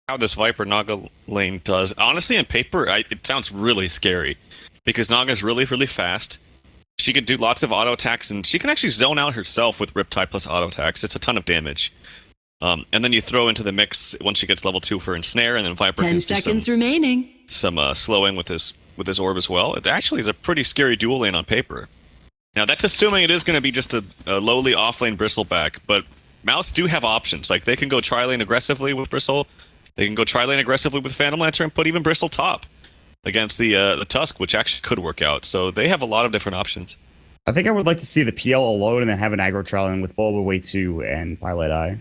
how this Viper Naga lane does. Honestly, on paper, it sounds really scary because Naga's really, really fast. She could do lots of auto attacks, and she can actually zone out herself with Riptide plus auto attacks. It's a ton of damage. And then you throw into the mix once she gets level 2 for Ensnare, and then Viper 10 can seconds do remaining. some slowing with his orb as well. It actually is a pretty scary dual lane on paper. Now that's assuming it is going to be just a lowly offlane Bristleback, but Mouse do have options. Like they can go tri-lane aggressively with Bristle, they can go tri-lane aggressively with Phantom Lancer, and put even Bristle top against the Tusk, which actually could work out. So they have a lot of different options. I think I would like to see the PL alone and then have an aggro tri-lane with Bulba wiht and Pilot Eye.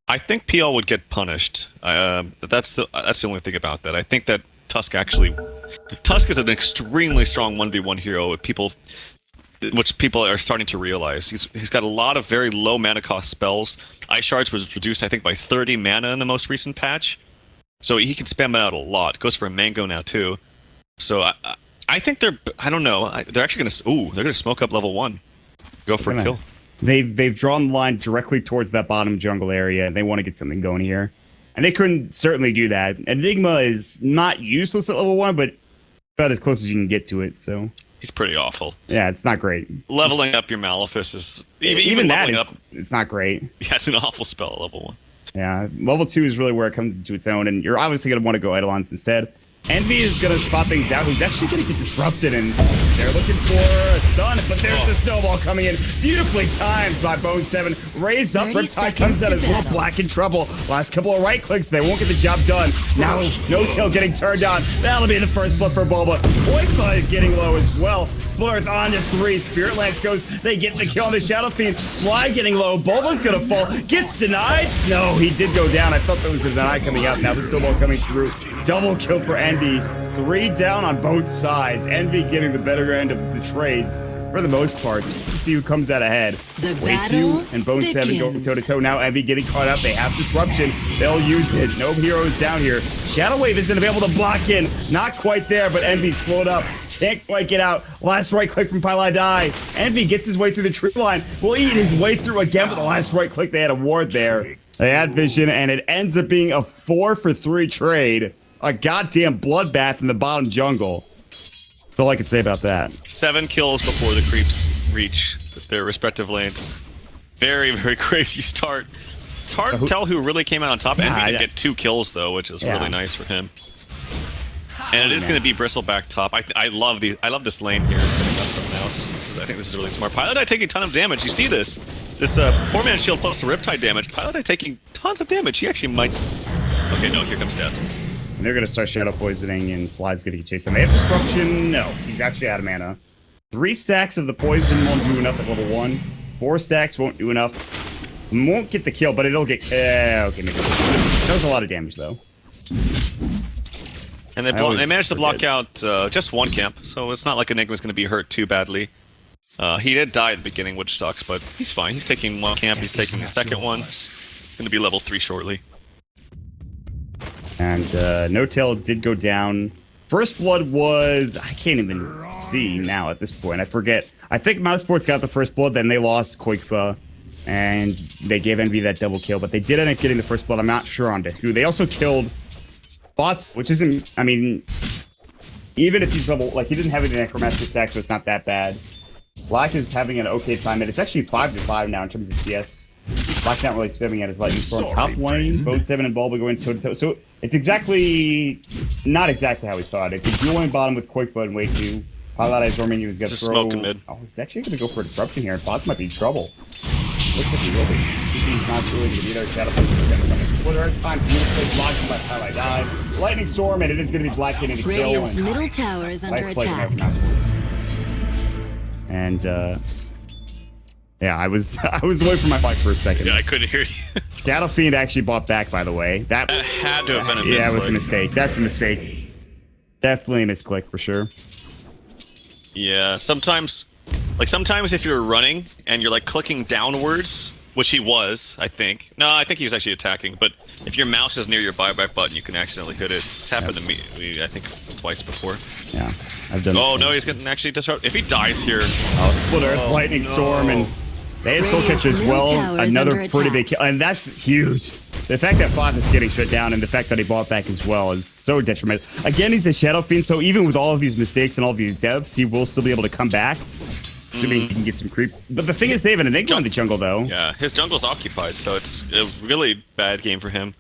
I think PL would get punished. That's the only thing about that. I think that Tusk is an extremely strong 1v1 hero. Which people are starting to realize. He's got a lot of very low mana cost spells. Ice Shards was reduced, I think, by 30 mana in the most recent patch. So he can spam it out a lot. It goes for a Mango now, too. So I think I don't know. They're actually they're gonna smoke up level 1. Go for a kill. They've drawn the line directly towards that bottom jungle area, and they want to get something going here. And they couldn't certainly do that. Enigma is not useless at level 1, but about as close as you can get to it, so... He's pretty awful. Yeah, it's not great. Leveling up your Malefice is... Even that is... It's not great. Yeah, it's an awful spell at level 1. Yeah, level 2 is really where it comes into its own, and you're obviously going to want to go Eidolons instead. Envy is going to spot things out. He's actually going to get disrupted, and they're looking for a stun, but there's the snowball coming in. Beautifully timed by bo3. Raised up, Riptide comes out as well. Black in trouble. Last couple of right clicks, they won't get the job done. Now, No-Tail getting turned on. That'll be the first blood for Bulba. Koifa is getting low as well. Split Earth on to 3. Spirit Lance goes. They get the kill on the Shadow Fiend. Fly getting low. Bulba's going to fall. Gets denied. No, he did go down. I thought there was a deny coming out. Now the snowball coming through. Double kill for Envy. 3 down on both sides. Envy getting the better end of the trades for the most part, just to see who comes out ahead. wiht and bo3 going toe-to-toe. Now Envy getting caught up. They have disruption. They'll use it. No heroes down here. Shadow Wave isn't able to block in. Not quite there, but Envy slowed up. Can't quite get out. Last right click from Pilot Eye. Envy gets his way through the tree line. Will eat his way through again with the last right click. They had a ward there. They had vision, and it ends up being a 4-for-3 trade. A goddamn bloodbath in the bottom jungle. That's all I can say about that. 7 kills before the creeps reach their respective lanes. Very, very crazy start. It's hard to tell who really came out on top. Envy did get 2 kills, though, which is really nice for him. And it is going to be Bristleback top. I love this lane here. From Mouse. I think this is really smart. Pilot Eye taking a ton of damage. You see this? This 4-man shield plus the Riptide damage. Pilot Eye taking tons of damage. He actually might... Okay, no, here comes Dazzle. And they're going to start shadow poisoning, and Fly's going to get chased. They have disruption. No, he's actually out of mana. 3 stacks of the poison won't do enough at level 1. 4 stacks won't do enough. Won't get the kill, but it'll get... okay, maybe. It does a lot of damage, though. And they managed to block out just 1 camp, so it's not like Enigma's going to be hurt too badly. He did die at the beginning, which sucks, but he's fine. He's taking 1 camp, he's taking a second one. Going to be level 3 shortly. And No-Tail did go down. First blood was... I can't even see now at this point. I forget. I think Mousesports got the first blood, then they lost Koifa. And they gave Envy that double kill, but they did end up getting the first blood. I'm not sure on to who. They also killed Bots, which isn't... I mean, even if he's level... Like, he didn't have any Necromancer stack, so it's not that bad. Black is having an okay time, and it's actually 5-5 now in terms of CS. Black's not really spamming at his Lightning Storm. Top lane, bo3 and Bulba going toe-to-toe. So it's exactly... Not exactly how we thought. It's a dueling bottom with Koifa and wiht. Pilot Eye's Dorming is going to throw... smoking mid. Oh, he's actually going to go for a disruption here. Bots might be in trouble. Looks like he will be. He's not really going to be there. Shadow Punch is going to come in. Split Earth time. Beautifully blocked by Pilot Eye. Lightning Storm, and it is going to be Black getting the kill. Radiant's middle tower is under attack. And, yeah, I was away from my mic for a second. Yeah, I couldn't hear you. Shadow Fiend actually bought back, by the way. That had to have been a misclick. Yeah, it was a mistake. That's a mistake. Definitely a misclick for sure. Yeah, sometimes if you're running and you're like clicking downwards, which he was, I think. No, I think he was actually attacking. But if your mouse is near your buyback button, you can accidentally hit it. It's happened to me, I think, twice before. Yeah, I've done. Oh no, he's getting actually disrupt. If he dies here, Split Earth, Lightning Storm, and they had Soul Catcher as well. Another pretty big kill, and that's huge. The fact that 5 is getting shut down and the fact that he bought back as well is so detrimental. Again, he's a Shadow Fiend, so even with all of these mistakes and all of these devs, he will still be able to come back. Assuming he can get some creep. But the thing is, they have an Enigma in the jungle, though. Yeah, his jungle's occupied, so it's a really bad game for him.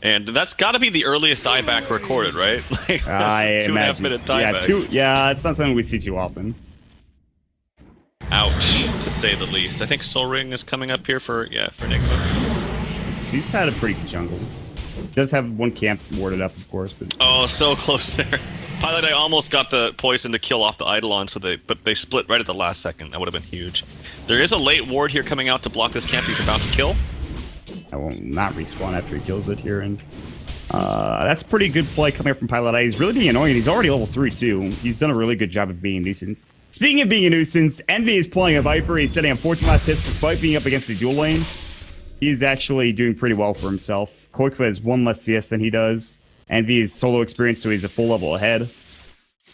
And that's got to be the earliest dieback recorded, right? Like, I 2.5 minute dieback. Yeah, it's not something we see too often. Ouch, to say the least. I think Soul Ring is coming up here for Enigma. He's had a pretty good jungle. He does have one camp warded up, of course, but Oh, so close there. Pilot I almost got the poison to kill off the Eidolon, but they split right at the last second. That would have been huge. There is a late ward here coming out to block this camp he's about to kill. I will not respawn after he kills it here, and that's pretty good play coming up from Pilot I. He's really being annoying. He's already level 3 too. He's done a really good job of being a nuisance. Speaking of being a nuisance, Envy is playing a Viper. He's setting up 14 last hits despite being up against a dual lane. He's actually doing pretty well for himself. Koikva has 1 less CS than he does. Envy is solo experience, so he's a full level ahead.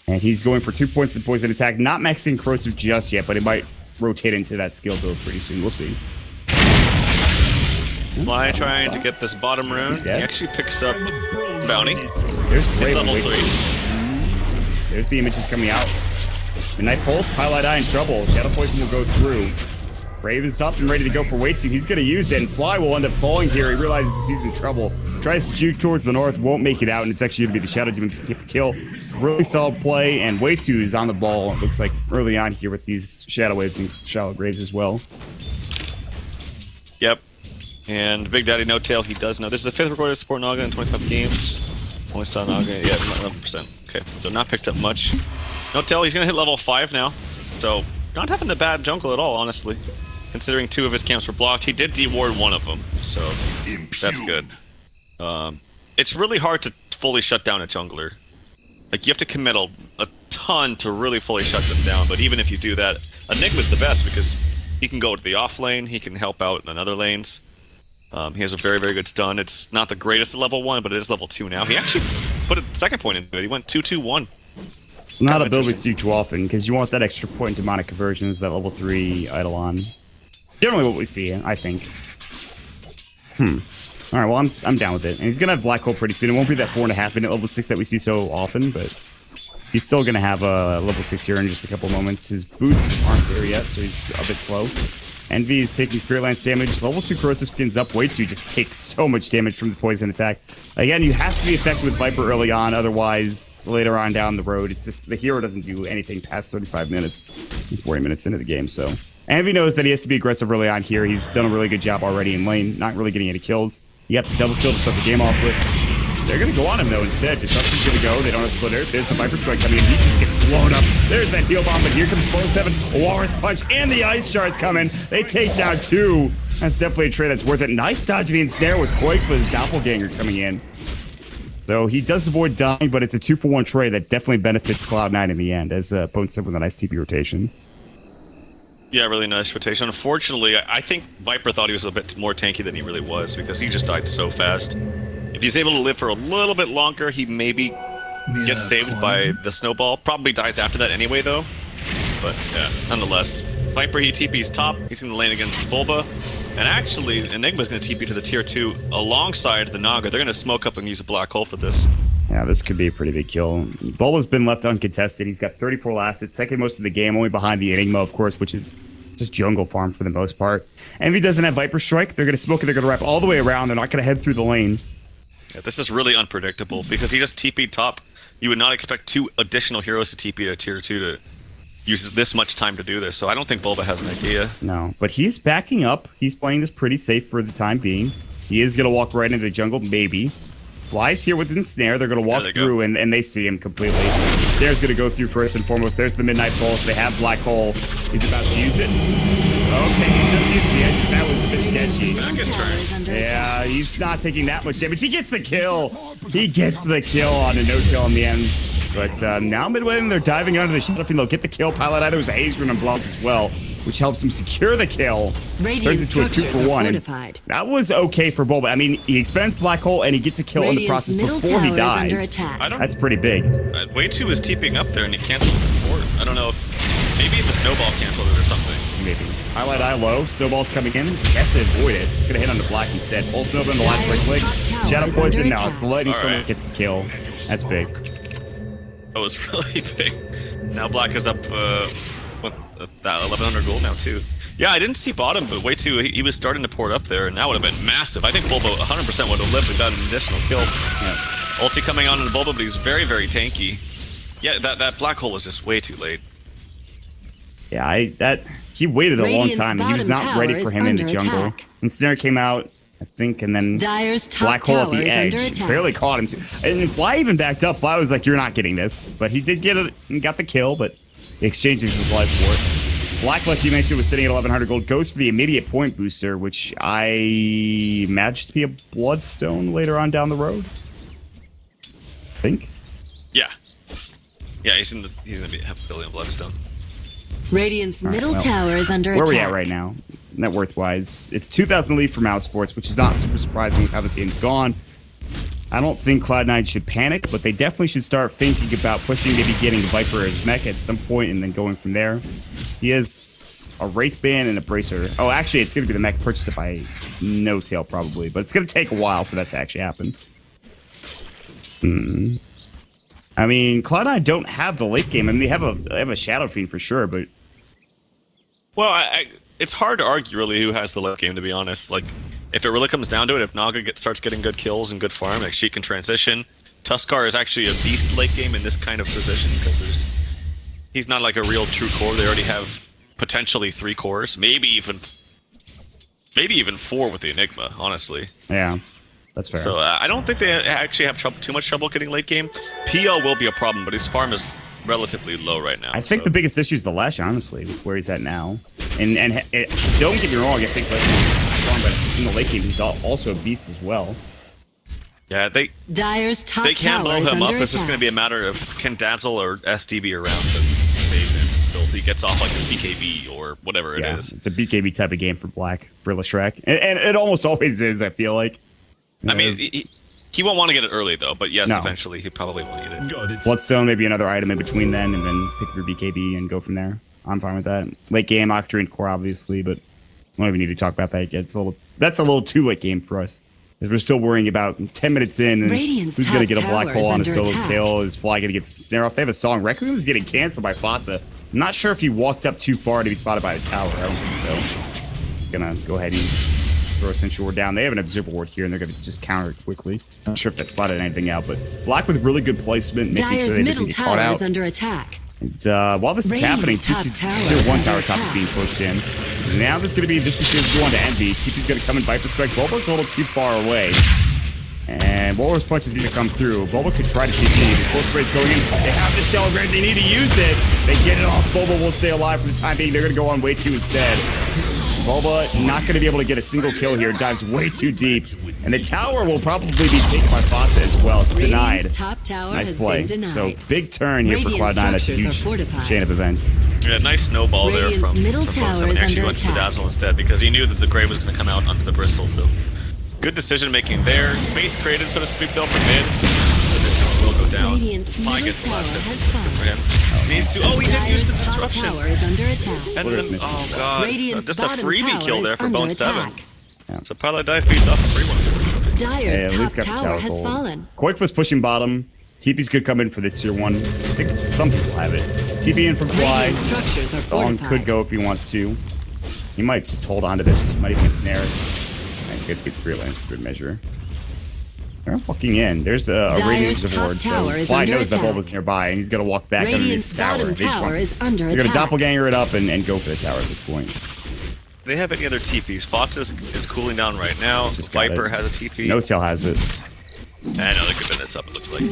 And he's going for 2 points in poison attack. Not maxing corrosive just yet, but it might rotate into that skill build pretty soon. We'll see. Fly trying to get this bottom rune. He actually picks up Bounty. There's Brave level 3. There's the images coming out. Midnight Pulse, Pilot Eye in trouble. Shadow Poison will go through. Brave is up and ready to go for Wiht. He's going to use it, and Fly will end up falling here. He realizes he's in trouble. Tries to juke towards the north, won't make it out, and it's actually going to be the Shadow Demon to get the kill. Really solid play, and Wiht is on the ball, it looks like, early on here with these Shadow Waves and Shallow Graves as well. Yep. And Big Daddy No Tail, he does know. This is the 5th recorded support Naga in 25 games. Only saw Naga, yeah, 11%. Okay, so not picked up much. No Tail, he's going to hit level 5 now. So, not having the bad jungle at all, honestly. Considering 2 of his camps were blocked. He did de-ward 1 of them, so that's good. It's really hard to fully shut down a jungler. Like, you have to commit a ton to really fully shut them down, but even if you do that, Enigma's the best because he can go to the off lane, he can help out in other lanes. He has a very, very good stun. It's not the greatest at level 1, but it is level 2 now. He actually put a second point into it. He went 2-2-1. Not a build we see too often, because you want that extra point in demonic conversions, that level 3 Eidolon. Generally what we see, I think. Alright, well, I'm down with it. And he's going to have Black Hole pretty soon. It won't be that 4.5 minute level 6 that we see so often, but he's still going to have a level 6 here in just a couple moments. His boots aren't there yet, so he's a bit slow. Envy is taking Spirit Lance damage. Level 2 Corrosive Skins up. Wiht just takes so much damage from the poison attack. Again, you have to be effective with Viper early on, otherwise, later on down the road, it's just the hero doesn't do anything past 35 minutes, 40 minutes into the game, so. Envy knows that he has to be aggressive early on here. He's done a really good job already in lane, not really getting any kills. You have to double kill to start the game off with. They're going to go on him, though, instead. Disruption's going to go. They don't have Splitter. There's the Viper Strike coming in. He just gets blown up. There's that heal bomb, but here comes 4-7. A Walrus Punch, and the Ice Shards coming. They take down 2. That's definitely a trade that's worth it. Nice dodge of the ensnare with Koikva's Doppelganger coming in. So he does avoid dying, but it's a 2-for-1 trade that definitely benefits Cloud9 in the end, as Bone said with a nice TP rotation. Yeah, really nice rotation. Unfortunately, I think Viper thought he was a bit more tanky than he really was, because he just died so fast. If he's able to live for a little bit longer, he maybe gets saved by the snowball. Probably dies after that anyway, though. But yeah, nonetheless. Viper, he TP's top. He's in the lane against Bulba. And actually, Enigma's going to TP to the tier 2 alongside the Naga. They're going to smoke up and use a black hole for this. Yeah, this could be a pretty big kill. Bulba's been left uncontested. He's got 34 assets, second most of the game, only behind the Enigma, of course, which is just jungle farm for the most part. Envy doesn't have Viper Strike. They're going to smoke it. They're going to wrap all the way around. They're not going to head through the lane. Yeah, this is really unpredictable because he just TP'd top. You would not expect 2 additional heroes to TP to tier 2 to use this much time to do this, so I don't think Bulba has an idea. No, but he's backing up. He's playing this pretty safe for the time being. He is going to walk right into the jungle, maybe. Flies here with the snare. They're going to walk through, and they see him completely. Snare's going to go through first and foremost. There's the Midnight Pulse. They have Black Hole. He's about to use it. Okay, he just used the edge. That was a bit sketchy. Yeah, he's not taking that much damage. He gets the kill. He gets the kill on a no-kill in the end. But now midway, they're diving under the Shadow Fiend. They'll get the kill. Pilot either was a Haze Rune and Blanc as well, which helps him secure the kill. Turns into a 2-for-1. That was okay for Bulba. I mean, he expends Black Hole and he gets a kill in the process before he dies. That's pretty big. Wiht was TPing up there and he canceled the support. I don't know if maybe the snowball canceled it or something. Maybe. Highlight eye low. Snowball's coming in. Has to avoid it. It's going to hit onto Black instead. Pulse Nova in the last break click. Shadow Poison. No, it's the Lightning Storm that gets the kill. That's big. That was really big. Now Black is up, what, that 1100 gold now, too. Yeah, I didn't see bottom, but way too. He was starting to port up there, and that would have been massive. I think Bulbo 100% would have lived and got an additional kill. Yeah. Ulti coming on in the Bulbo, but he's very, very tanky. Yeah, that black hole was just way too late. Yeah, he waited a long time. He was not ready for him in the jungle. And Snare came out, I think, and then black hole at the edge. Barely caught him too. And Fly even backed up. Fly was like, "You're not getting this," but he did get it and got the kill. But he exchanges his life for it. Black, like you mentioned, was sitting at 1100 gold. Goes for the immediate point booster, which I imagine to be a Bloodstone later on down the road. I think. Yeah. Yeah, he's gonna have a billion Bloodstone. Radiant's middle tower is under attack. Where are we at right now, net worth-wise? It's 2,000 lead for Mousesports, which is not super surprising with how this game's gone. I don't think Cloud9 should panic, but they definitely should start thinking about pushing, maybe getting Viper as mech at some point and then going from there. He has a Wraith Band and a Bracer. Oh, actually, it's going to be the mech purchased by No Tail probably, but it's going to take a while for that to actually happen. I mean, Cloud9 don't have the late game. I mean, they have a Shadow Fiend for sure, but... Well, it's hard to argue, really, who has the late game, to be honest. Like, if it really comes down to it, if Naga starts getting good kills and good farm, like, she can transition. Tuskar is actually a beast late game in this kind of position, because he's not like a real true core. They already have potentially 3 cores, maybe even 4 with the Enigma, honestly. Yeah. That's fair. So I don't think they actually have too much trouble getting late game. PL will be a problem, but his farm is relatively low right now. I think the biggest issue is the Lash, honestly, with where he's at now. And don't get me wrong, I think Lash is strong, but in the late game, he's also a beast as well. Yeah, they can blow him up. It's just going to be a matter of can Dazzle or SDB around to save him until he gets off like his BKB or whatever it is. It's a BKB type of game for Black, Brilla Shrek. And it almost always is, I feel like. I mean, he won't want to get it early, though, but yes, eventually he probably will need it. Bloodstone, maybe another item in between then, and then pick your BKB and go from there. I'm fine with that. Late game, Octarine Core, obviously, but we don't even need to talk about that yet. That's a little too late game for us. Because we're still worrying about 10 minutes in, and who's going to get a black hole on a solo kill? Is Fly going to get the snare off? They have a song. Requiem is getting canceled by Fatsa. I'm not sure if he walked up too far to be spotted by the tower. I don't think so. Gonna go ahead and throw a Sentry Ward down. They have an Observer Ward here, and they're going to just counter it quickly. Not sure if that spotted anything out, but Black with really good placement, making sure they doesn't get caught out. Is under attack. And while this is happening, Tier 1 tower top is being pushed in. Now there's going to be this is going to Envy. TP's going to come in Viper Strike. Bulbo's a little too far away. And Walrus Punch is going to come through. Bulbo could try to TP. The Full Spray's going in. They have the Shell Grid. They need to use it. They get it off. Bulbo will stay alive for the time being. They're going to go on way too instead. Bulba not going to be able to get a single kill here. Dives way too deep. And the tower will probably be taken by Fatsa as well. It's denied. Top tower nice has play. been denied. So big turn here for Cloud9. That's a huge chain of events. Yeah, nice snowball Radiant's there middle from tower is actually under went to the attack. Dazzle instead because he knew that the Grey was going to come out onto the Bristle. So good decision making there. Space created, so to speak, though, for mid. Will go down. Fly gets left. For him. Needs to. Oh, he didn't use the disruption. Tower is under attack. And then, oh god, Radiant's just a bottom freebie tower kill there is for under Bone 7. attack. Yeah. So Pilot Dive feeds off a free one. Dyer's top tower has fallen. Quake was pushing bottom. TP's could come in for this tier 1. I think some people have it. TP in from Fly. Radiant structures are Thong fortified. could go if he wants to. He might just hold on to this. Might even get snared. Nice, get Spirit Lance for good measure. They're walking in. There's a Radiant's Ward, so Fly knows that Bulba's nearby, and he's going to walk back underneath the tower. Radiant's bottom tower is under attack. They're going to doppelganger it up and go for the tower at this point. Do they have any other TPs? Fox is cooling down right now. Just Viper has a TP. No Tail has it. I know they could finish up, it looks like.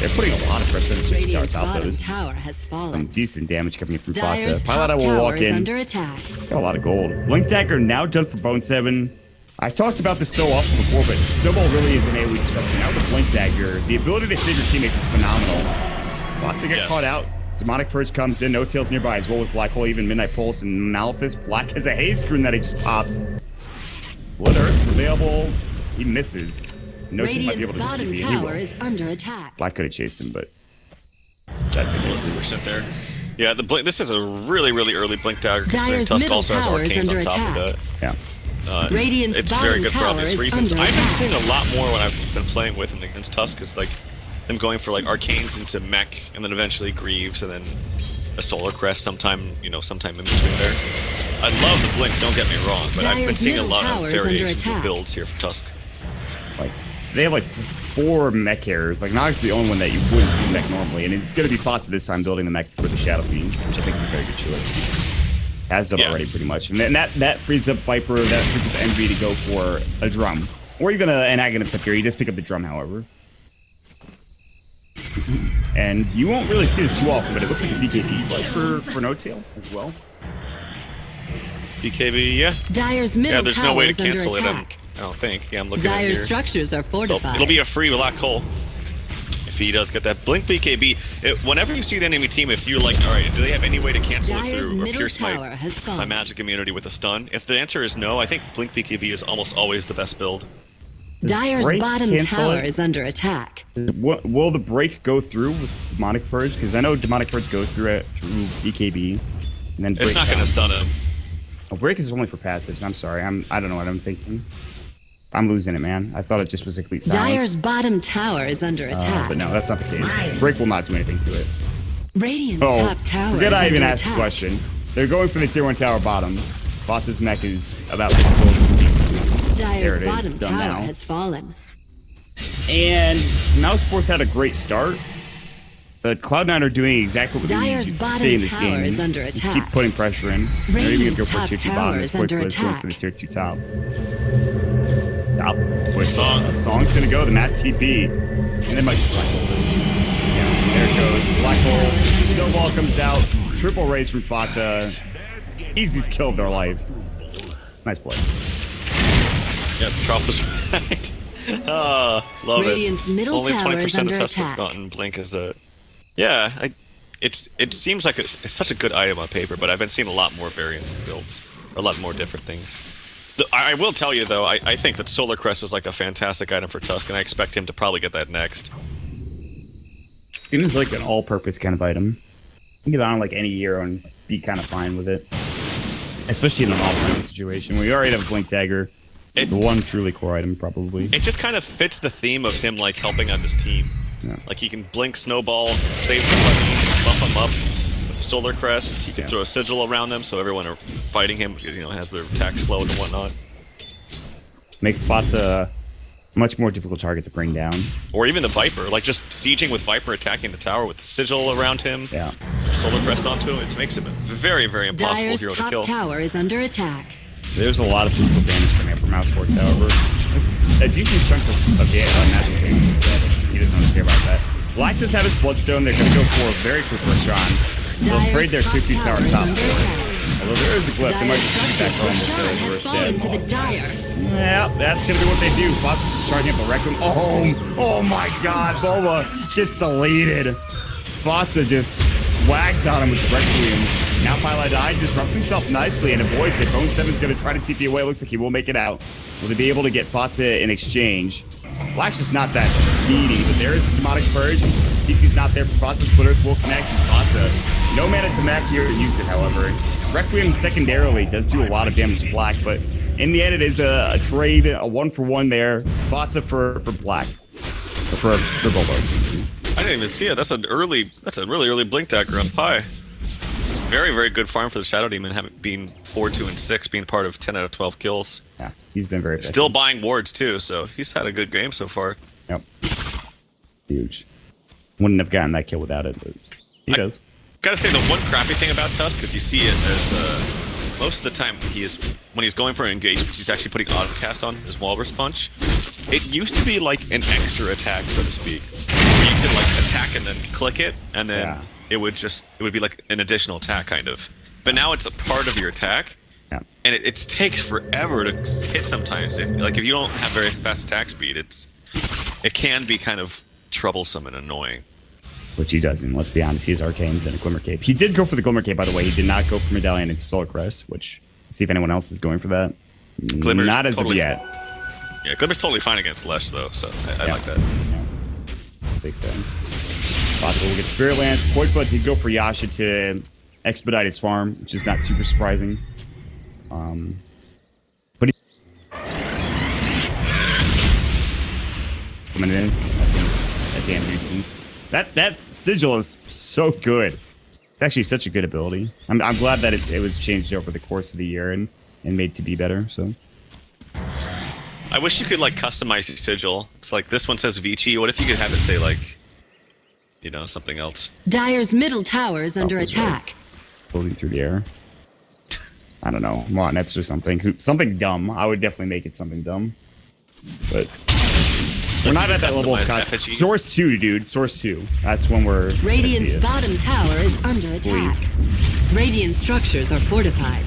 They're putting a lot of pressure on the Radiant's tower top. bottom Those tower has fallen. some decent damage coming in from Dyer's Fatsa. top Pilot will tower walk is in. under attack. Got a lot of gold. Blink Dagger now done for Bone 7. I've talked about this so often before, but Snowball really is an AoE disruption. Now with the Blink Dagger, the ability to save your teammates is phenomenal. Lots to get caught out. Demonic Purge comes in. No Tails nearby as well with Black Hole, even Midnight Pulse, and Malphus. Black has a haze rune that he just pops. Blood Earth is available. He misses. No team might be Radiant's able to just bottom TP. He will. tower is under attack. Black could have chased him, but that thing was Push it there. Yeah, this is a really, really early Blink Dagger. Dyer's Tusk middle also has tower is arcanes under on top attack. of that. Yeah. Radiant's It's bottom very good for tower obvious is reasons. under I've been attack. seeing a lot more when I've been playing with and against Tusk is like them going for like arcanes into mech and then eventually Greaves and then a Solar Crest sometime in between there. I love the Blink, don't get me wrong, but I've been Dyer's seeing a middle lot tower of is under variations of attack. builds here for Tusk. Like they have like 4 mech carriers. Like Nox is the only one that you wouldn't see mech normally, and it's going to be Fatsa this time building the mech for the Shadow Fiend, which I think is a very good choice. Has done already pretty much, and then that frees up Viper, that frees up Envy to go for a drum, or even an Aghanim up here. You just pick up the drum, however. And you won't really see this too often, but it looks like a BKB play for No Tail as well. BKB, yeah. Dyer's Yeah, middle there's no tower way to is under cancel it. attack. I don't think. Yeah, I'm looking at Dyer's here. structures are So fortified. it'll be a free Black Hole if he does get that Blink BKB. Whenever you see the enemy team, if you're like, all right, do they have any way to cancel Dyer's it through or middle pierce tower my has fallen. magic immunity with a stun? If the answer is no, I think Blink BKB is almost always the best build. Dyer's Break bottom cancel tower it? is under attack. Will the break go through with Demonic Purge? Because I know Demonic Purge goes through BKB, and then break It's not going to stun him. Oh, break is only for passives. I'm sorry. I don't know what I'm thinking. I'm losing it, man. I thought it just was a complete silence. Dyer's bottom tower is under attack. But no, that's not the case. Break will not do anything to it. Radiant's Oh, top tower forget is I even under asked the attack. question. They're going for the tier 1 tower bottom. Fatsa's mech is about to build. Dyer's There it is. bottom It's done tower now. has fallen. And Mousesports had a great start. But Cloud9 are doing exactly what we need Dyer's to bottom stay in this tower game. is under Keep attack. putting pressure in. They're even going to go Radiant's for a top tier 2 tower bottom. is As quickly under as going attack. for the tier 2 top. Top. Boy, song's going to go. The Mass TP. And they might just Black Hole this. Yeah, there it goes. Black Hole. Snowball comes out. Triple raise from Fatsa. Easy's killed their life. Nice play. Yeah, Trop was right. Love Radiant's it. middle Only tower 20% is under of Tusk have attack. gotten Blink as a... Yeah, it seems like it's such a good item on paper, but I've been seeing a lot more variants of builds. A lot more different things. I will tell you, though, I think that Solar Crest is like a fantastic item for Tusk, and I expect him to probably get that next. It is like an all-purpose kind of item. You can get on like any hero and be kind of fine with it. Especially in an all-purpose situation. We already have a Blink Dagger. The one truly core item, probably. It just kind of fits the theme of him, like, helping out his team. Yeah. Like, he can Blink, Snowball, save somebody, buff him up with Solar Crest. He can throw a Sigil around them, so everyone are fighting him, has their attack slowed and whatnot. Makes Fatsa a much more difficult target to bring down. Or even the Viper, like just sieging with Viper attacking the tower with the Sigil around him. Yeah. Solar Crest onto him. It makes him a very, very impossible Dyer's hero to top kill. tower is under attack. There's a lot of physical damage coming up from Mousesports, however. There's a decent chunk of natural damage, but he doesn't really care about that. Black does have his Bloodstone. They're going to go for a very quick rush on. They'll trade their 2-2 tower is top. under attack. Although there is a glyph, they might Dyer's just keep back structures home with Rashad their has first fallen dead. to the Dyer. Yeah, that's going to be what they do. Fatsa's just charging up the Requiem. Oh my god, Boba gets deleted. Fatsa just swags on him with the Requiem. Now Pylai dies, disrupts himself nicely and avoids it. Bone 7's going to try to TP away. Looks like he will make it out. Will they be able to get Fatsa in exchange? Black's just not that speedy, but there is the Demonic Purge. TP's not there for Fatsa. Splitters will connect, and Fatsa, no mana to mech here to use it, however. Requiem secondarily does do a lot of damage to Black, but in the end it is a trade, a 1-for-1 there. Fatsa for Black. For Bulwarks. I didn't even see it. That's a really early Blink Dagger on Pi. It's very, very good farm for the Shadow Demon, having being 4-2 and 6, being part of 10 out of 12 kills. Yeah, he's been very Still buying wards too, so he's had a good game so far. Yep. Huge. Wouldn't have gotten that kill without it, but he does. Gotta say, the one crappy thing about Tusk is you see it as most of the time when he's going for an engagement, he's actually putting auto-cast on his Walrus Punch. It used to be like an extra attack, so to speak, where you could like attack and then click it, and then it would be like an additional attack kind of. But now it's a part of your attack, and it takes forever to hit sometimes. If you don't have very fast attack speed, it can be kind of troublesome and annoying. Which he doesn't. Let's be honest, he has Arcanes and a Glimmer Cape. He did go for the Glimmer Cape, by the way. He did not go for Medallion into Solar Crest, which, let's see if anyone else is going for that. Glimmer's not as totally of yet. Yeah, Glimmer's totally fine against Lesh, though, so I like that. Yeah. Big fan. Bottle will get Spirit Lance. Koikba did go for Yasha to expedite his farm, which is not super surprising. But he coming in, I think it's a damn nuisance. That sigil is so good. It's actually such a good ability. I'm glad that it was changed over the course of the year and made to be better. So. I wish you could like customize your sigil. It's like this one says Vici. What if you could have it say like, you know, something else? Dire's middle tower is under attack. Floating through the air. I don't know, Moneps or something. Something dumb. I would definitely make it something dumb. But we're not at that level of custom. Source 2, dude. Source 2. That's when we're. Radiant's bottom tower is under attack. Radiant structures are fortified.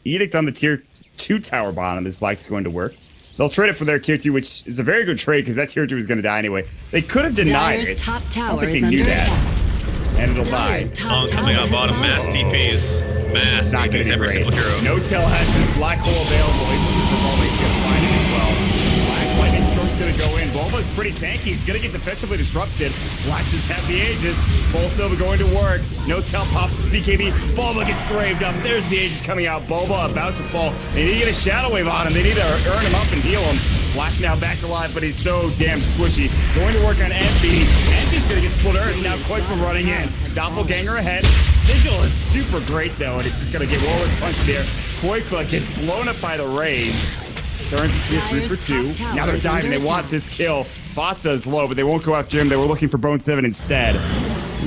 Edict on the tier 2 tower bottom. This bike's going to work. They'll trade it for their tier 2, which is a very good trade because that tier 2 is going to die anyway. They could have denied Dire's it. top I don't tower think is they knew under that. attack. And it'll die. Dire's Song top coming tower out has bottom. Mass fallen. TPs. Mass Not going TPs. to be Every great. single hero. No-Tell has his black hole available. He's looking for Bulba. He's going to find it as well. Black Lightning Storm's going to go in. Bulba's pretty tanky. He's going to get defensively disrupted. Black just have the Aegis. Pulse Nova going to work. No-Tell pops his BKB. Bulba gets graved up. There's the Aegis coming out. Bulba about to fall. They need to get a Shadow Wave on him. They need to earn him up and heal him. Black now back alive, but he's so damn squishy. Going to work on Envy. Envy's going to get split earth. Now Koikba running in. Doppelganger ahead. Sigil is super great, though, and it's just going to get Wallace punched there. Koikba gets blown up by the rays. Turns into a 3 for 2. Now they're diving. They want this kill. Fatsa is low, but they won't go after him. They were looking for Bone 7 instead.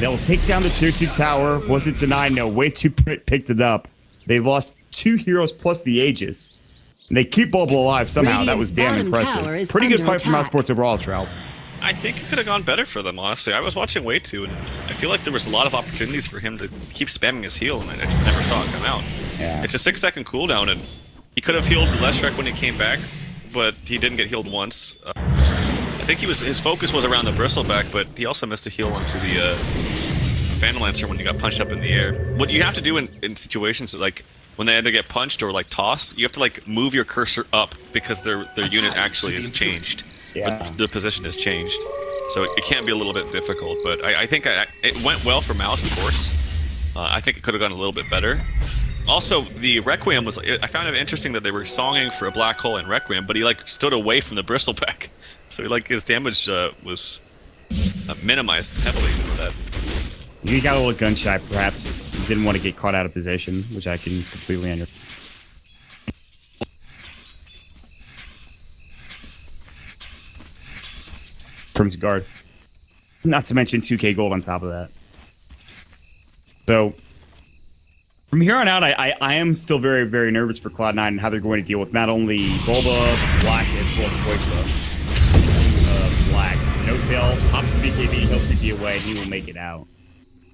They'll take down the tier 2 tower. Was it denied? No. wiht picked it up. They lost 2 heroes plus the Aegis. And they keep Bulba alive somehow. That was damn impressive. Pretty good fight from Mousesports overall, Trout. I think it could have gone better for them, honestly. I was watching wiht, and I feel like there was a lot of opportunities for him to keep spamming his heal, and I just never saw it come out. Yeah. It's a 6-second cooldown, and he could have healed Leshrac when he came back, but he didn't get healed once. I think his focus was around the Bristleback, but he also missed a heal onto the Phantom Lancer when he got punched up in the air. What you have to do in situations like when they either get punched or like tossed, you have to like move your cursor up because their unit actually is changed. Yeah. Their position has changed. So it can be a little bit difficult, but I think it went well for Mouse, of course. I think it could have gone a little bit better. Also, the Requiem was, I found it interesting that they were songing for a Black Hole in Requiem, but he like stood away from the Bristleback. So like his damage was minimized heavily for that. He got a little gun shy, perhaps. He didn't want to get caught out of position, which I can completely understand. From his guard. Not to mention 2k gold on top of that. So, from here on out, I am still very, very nervous for Cloud9 and how they're going to deal with not only Bulba, Black, as well as Koikba. Black, No-Tail, pops the BKB, he'll TP away, he will make it out.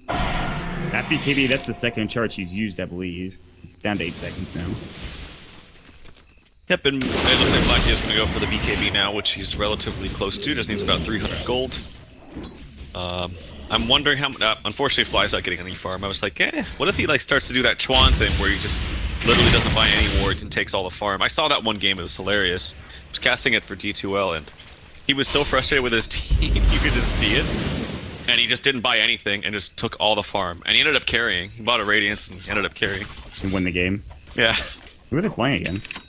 That BKB, that's the second charge he's used, I believe. It's down to 8 seconds now. Yep, and it looks like Black is going to go for the BKB now, which he's relatively close to. Just needs about 300 gold. I'm wondering how. Unfortunately, Fly's not getting any farm. I was like, what if he like starts to do that Chuan thing where he just literally doesn't buy any wards and takes all the farm? I saw that one game. It was hilarious. I was casting it for D2L, and he was so frustrated with his team. You could just see it. And he just didn't buy anything and just took all the farm. And he ended up carrying. He bought a Radiance and ended up carrying. And win the game. Yeah. Who are they playing against?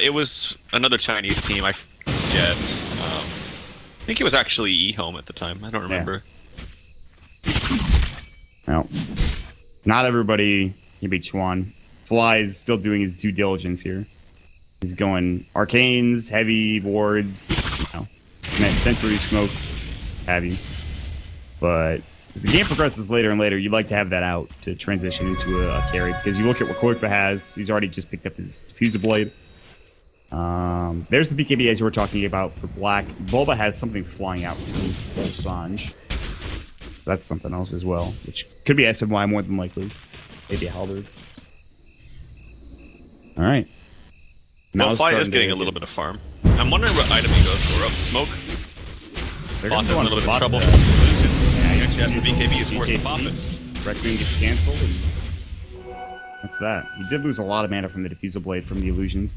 It was another Chinese team. I forget. I think it was actually eHome at the time. I don't remember. Yeah. Well, not everybody can beat Chuan. Fly is still doing his due diligence here. He's going arcanes, heavy wards, sentry smoke, have you. But as the game progresses later and later, you'd like to have that out to transition into a carry. Because you look at what Koikba has, he's already just picked up his Diffuser Blade. There's the BKB as you were talking about for Black. Bulba has something flying out to Sanj. That's something else as well, which could be SMY more than likely. Maybe a halberd. Alright. Well, Fly is getting a little bit of farm. I'm wondering what item he goes for. Smoke? They're Bot in a little bit of trouble. Yeah, He actually has the BKB, he's forced to pop it. Requiem gets cancelled, and that's that. He did lose a lot of mana from the Diffuser Blade from the illusions.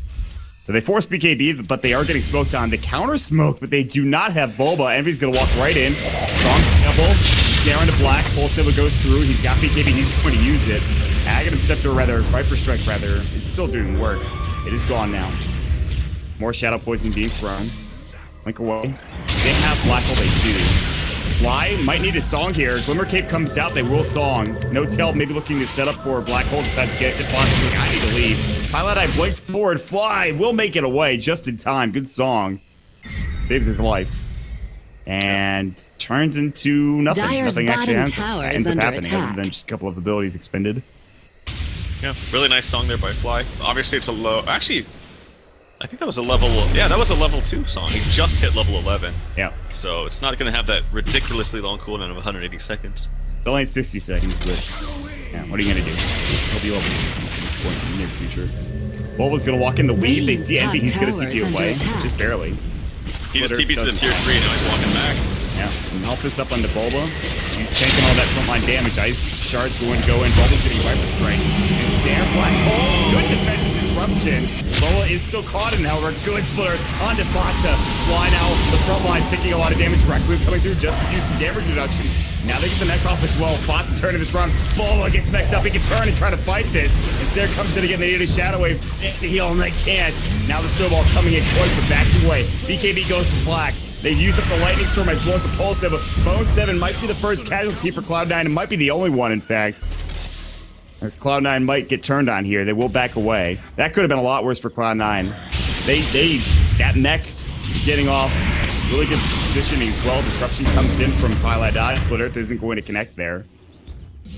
So they force BKB, but they are getting smoked on. The counter smoke, but they do not have Bulba. Envy's going to walk right in. Strong's double. Snare into Black. Pulse Nova goes through. He's got BKB. He's going to use it. Aghanim Scepter, rather, Viper Strike, rather, is still doing work. It is gone now. More Shadow Poison being thrown. Link away. They have Black Hole, they do. Fly might need a song here. Glimmer Cape comes out, they will song. No Tail maybe looking to set up for Black Hole, decides to guess it. Black Hole's like, I need to leave. Pilot Eye blinks forward. Fly will make it away just in time. Good song. Saves his life. And turns into nothing. Dyer's Nothing actually tower ends is up under happening attack. other than just a couple of abilities expended. Yeah, really nice song there by Fly. Obviously, it's a low. Actually, I think that was a level. Yeah, that was a level 2 song. He just hit level 11. Yeah. So it's not going to have that ridiculously long cooldown of 180 seconds. Still ain't 60 seconds, but yeah, what are you gonna do? He'll be level 60 at some point in the near future. Bulba's gonna walk in the weave. They see Envy. He's gonna TP away, just barely. He just TP's to the tier 3, now he's walking back. Yeah, and help this up onto Bulba. He's tanking all that frontline damage. Ice Shard's going to go in. Bulba's getting Viper Strike. And Snare Black Hole. Good defensive disruption. Boa is still caught in, however. Good splitter onto Bata. Fly now. The front line taking a lot of damage. Raccoon coming through just to do some damage reduction. Now they get the neck off as well. Bata turning this round. Boa gets mech'd up. He can turn and try to fight this. And Snare comes in again. They need a Shadow Wave to heal, and they can't. Now the Snowball coming in close, but backing away. BKB goes for Black. They've used up the Lightning Storm as well as the Pulse Nova. Bone 7 might be the first casualty for Cloud9. It might be the only one, in fact. As Cloud9 might get turned on here, they will back away. That could have been a lot worse for Cloud9. That mech getting off really good positioning as well. Disruption comes in from Pilot Eye, but Earth isn't going to connect there.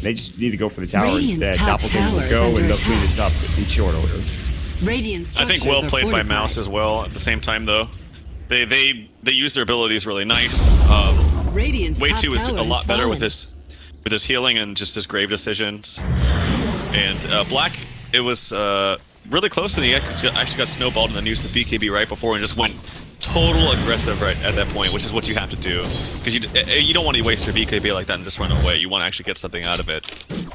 They just need to go for the tower Radiant's instead. top Doppelganger will tower go is and under they'll clean attack. this up in short order. Radiant I think structures well are played by fortified. Mouse as well. At the same time, though, they use their abilities really nice. Radiant's top wiht is tower a lot has better fallen. with his healing and just his grave decisions. And Black, it was really close to the end. He actually got snowballed and then used the BKB right before and just went total aggressive right at that point, which is what you have to do. Because you don't want to waste your BKB like that and just run away. You want to actually get something out of it.